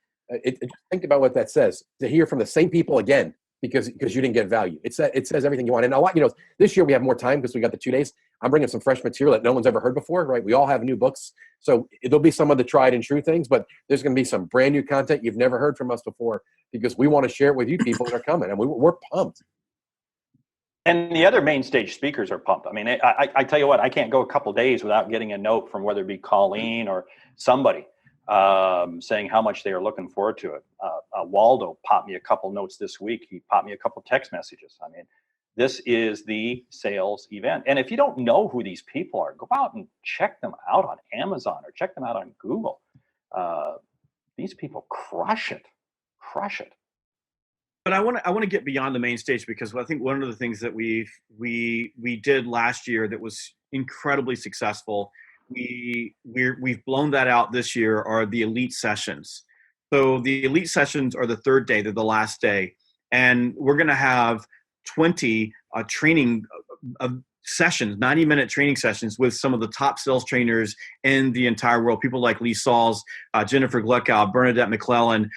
think about what that says, to hear from the same people again because you didn't get value. It says everything you want. And a lot, this year we have more time because we got the 2 days. I'm bringing some fresh material that no one's ever heard before, right? We all have new books. So there'll be some of the tried and true things, but there's going to be some brand new content you've never heard from us before because we want to share it with you people that are coming, and we're pumped. And the other main stage speakers are pumped. I mean, I tell you what, I can't go a couple days without getting a note from whether it be Colleen or somebody saying how much they are looking forward to it. Waldo popped me a couple notes this week. He popped me a couple text messages. I mean, this is the sales event. And if you don't know who these people are, go out and check them out on Amazon or check them out on Google. These people crush it. But I want to get beyond the main stage because I think one of the things that we did last year that was incredibly successful, we've blown that out this year, are the elite sessions. So the elite sessions are the 3rd day, they're the last day, and we're going to have 20 training sessions, 90-minute training sessions with some of the top sales trainers in the entire world. People like Lee Sauls, Jennifer Gluckow, Bernadette McClellan,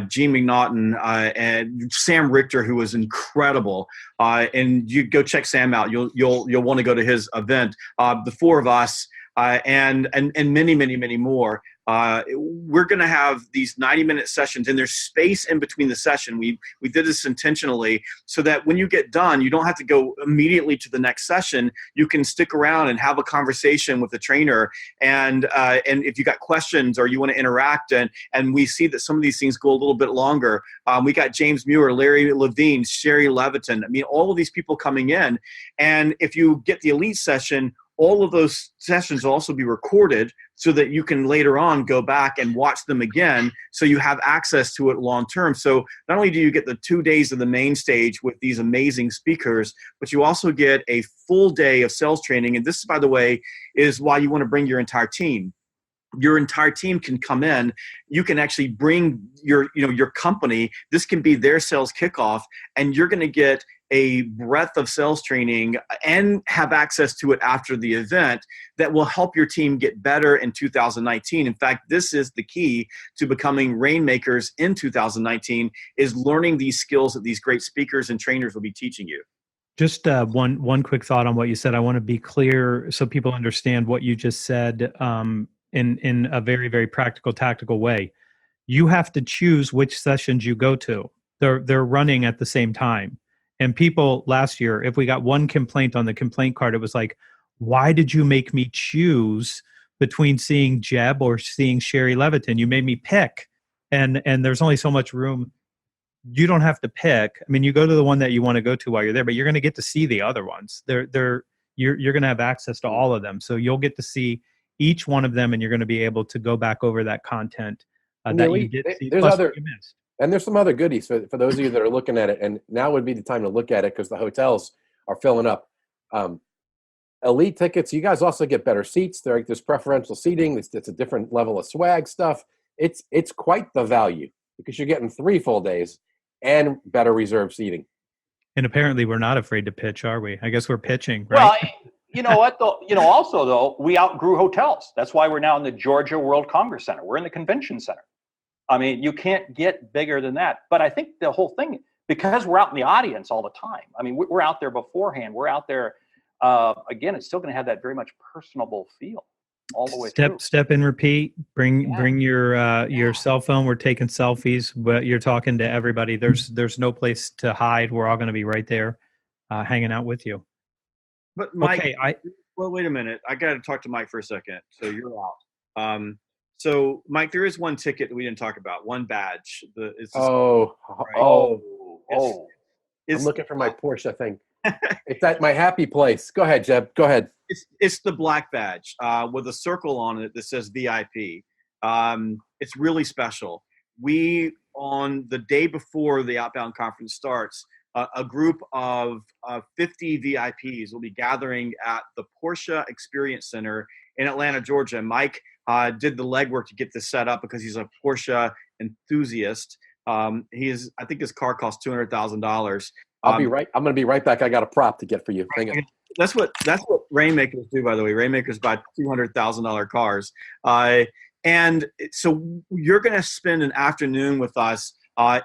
Gene McNaughton, and Sam Richter, who was incredible. And you go check Sam out. You'll want to go to his event. The 4 of us. And many, many, many more. We're going to have these 90-minute sessions, and there's space in between the session. We did this intentionally so that when you get done, you don't have to go immediately to the next session. You can stick around and have a conversation with the trainer. And if you got questions or you want to interact, and we see that some of these things go a little bit longer. We got James Muir, Larry Levine, Sherry Leviton. I mean, all of these people coming in. And if you get the elite session, all of those sessions will also be recorded so that you can later on go back and watch them again, so you have access to it long term. So not only do you get the 2 days of the main stage with these amazing speakers, but you also get a full day of sales training. And this, by the way, is why you want to bring your entire team. Your entire team can come in. You can actually bring your company. This can be their sales kickoff, and you're going to get a breadth of sales training and have access to it after the event that will help your team get better in 2019. In fact, this is the key to becoming Rainmakers in 2019, is learning these skills that these great speakers and trainers will be teaching you. Just one quick thought on what you said. I want to be clear so people understand what you just said in a very, very practical, tactical way. You have to choose which sessions you go to. They're running at the same time. And people last year, if we got one complaint on the complaint card, it was like, why did you make me choose between seeing Jeb or seeing Sherry Leviton? You made me pick. And there's only so much room. You don't have to pick. I mean, you go to the one that you want to go to while you're there, but you're going to get to see the other ones. You're going to have access to all of them. So you'll get to see each one of them, and you're going to be able to go back over that content And the that you elite, did see, there's plus other, what you missed. and there's some other goodies for those of you that are looking at it. And now would be the time to look at it because the hotels are filling up. Elite tickets, you guys also get better seats. There's preferential seating. It's a different level of swag stuff. It's quite the value because you're getting 3 full days and better reserved seating. And apparently we're not afraid to pitch, are we? I guess we're pitching, Well, right? you know what, though? Also, though, we outgrew hotels. That's why we're now in the Georgia World Congress Center. We're in the convention center. I mean, you can't get bigger than that. But I think the whole thing, because we're out in the audience all the time. I mean, we're out there beforehand. We're out there. Again, it's still going to have that very much personable feel all the way through. Step and repeat. Bring your cell phone. We're taking selfies, but you're talking to everybody. There's no place to hide. We're all going to be right there, hanging out with you. But Mike, Okay, well, wait a minute. I got to talk to Mike for a second. So you're out. So Mike, there is one ticket that we didn't talk about. One badge. It's I'm looking for my Porsche. I think it's at my happy place. Go ahead, Jeb. Go ahead. It's the black badge with a circle on it that says VIP. It's really special. We, on the day before the Outbound Conference starts, a group of 50 VIPs will be gathering at the Porsche Experience Center in Atlanta, Georgia. Mike did the legwork to get this set up because he's a Porsche enthusiast. I think his car costs $200,000. I'll be right. I'm going to be right back. I got a prop to get for you. Hang on. That's what Rainmakers do, by the way. Rainmakers buy $200,000 cars. And so you're going to spend an afternoon with us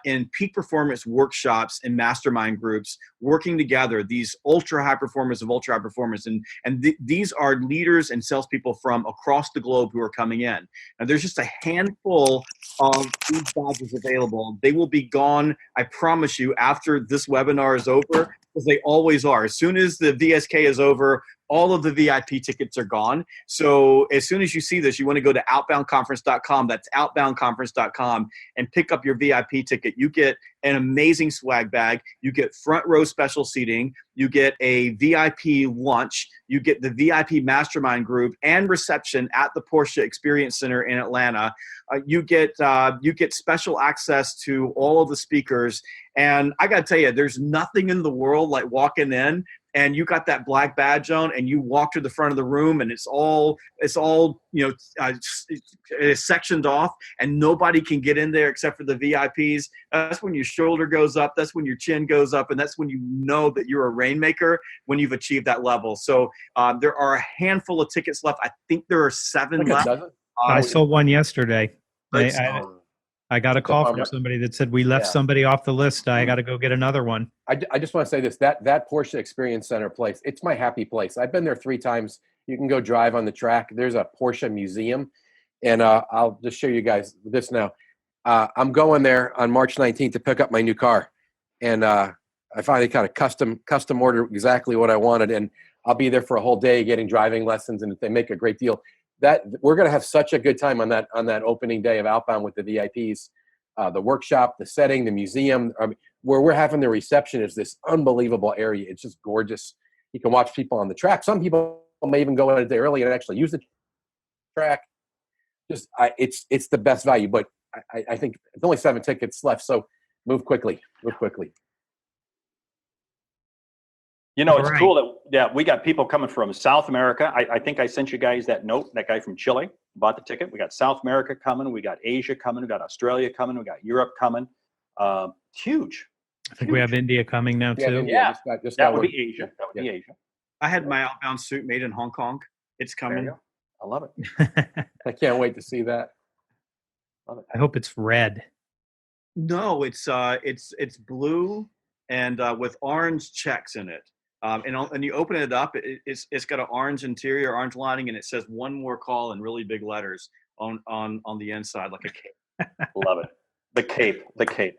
in peak performance workshops and mastermind groups working together, these ultra high performers of ultra high performance. And these are leaders and salespeople from across the globe who are coming in. And there's just a handful of these badges available. They will be gone, I promise you, after this webinar is over, because they always are. As soon as the VSK is over, all of the VIP tickets are gone. So as soon as you see this, you want to go to outboundconference.com. That's outboundconference.com and pick up your VIP ticket. You get an amazing swag bag. You get front row special seating. You get a VIP lunch. You get the VIP mastermind group and reception at the Porsche Experience Center in Atlanta. You get special access to all of the speakers. And I got to tell you, there's nothing in the world like walking in and you got that black badge on and you walk to the front of the room and it's all sectioned off and nobody can get in there except for the VIPs. That's when your shoulder goes up. That's when your chin goes up. And that's when you know that you're a Rainmaker when you've achieved that level. So there are a handful of tickets left. I think there are 7 left. I sold one yesterday. I got a call from somebody that said we left somebody off the list. I got to go get another one. I just want to say this, that Porsche Experience Center place, it's my happy place. I've been there 3 times. You can go drive on the track. There's a Porsche museum. And I'll just show you guys this now. I'm going there on March 19th to pick up my new car. And I finally kind of custom order exactly what I wanted. And I'll be there for a whole day getting driving lessons. And they make a great deal. That we're going to have such a good time on that opening day of Outbound with the VIPs, the workshop, the setting, the museum. Where we're having the reception is this unbelievable area. It's just gorgeous. You can watch people on the track. Some people may even go in a day early and actually use the track. It's the best value. But I think there's only 7 tickets left, so move quickly. You know, it's cool that we got people coming from South America. I think I sent you guys that note, that guy from Chile bought the ticket. We got South America coming. We got Asia coming. We got Australia coming. We got Europe coming. Huge. I think we have India coming now too. Yeah, that would be Asia. That would be Asia. I had my outbound suit made in Hong Kong. It's coming. I love it. I can't wait to see that. Love it. I hope it's red. No, it's blue and with orange checks in it. And you open it up, it's got an orange interior, orange lining, and it says "one more call" in really big letters on the inside, like a cape. Love it. The cape.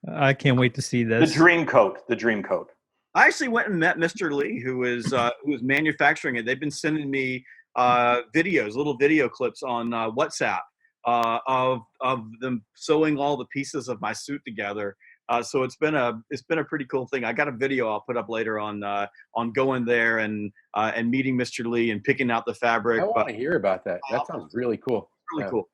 I can't wait to see this. The dream coat. I actually went and met Mr. Lee, who is manufacturing it. They've been sending me videos, little video clips on WhatsApp of them sewing all the pieces of my suit together. So it's been a pretty cool thing. I got a video I'll put up later on going there and meeting Mr. Lee and picking out the fabric. I want to hear about that. That sounds really cool. Really cool.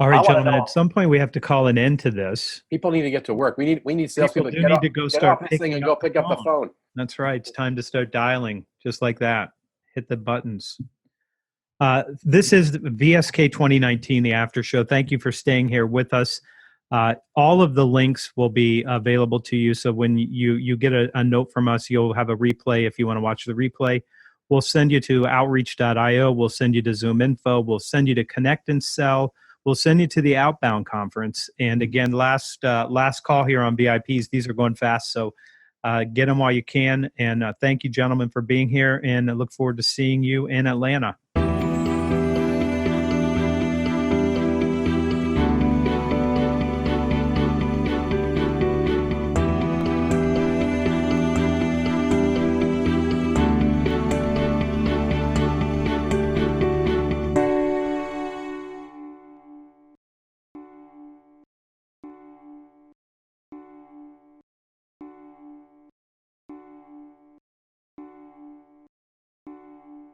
All I right, wanna gentlemen, know- at some point we have to call an end to this. People need to get to work. We need salespeople do to get need off, to go get start off this thing picking and up go the pick up the phone. phone. That's right. It's time to start dialing just like that. Hit the buttons. This is VSK 2019, the after show. Thank you for staying here with us. All of the links will be available to you. So when you get a note from us, you'll have a replay if you want to watch the replay. We'll send you to outreach.io. We'll send you to Zoom Info. We'll send you to Connect and Sell. We'll send you to the Outbound Conference. And again, last call here on VIPs. These are going fast, so get them while you can. And thank you, gentlemen, for being here. And I look forward to seeing you in Atlanta.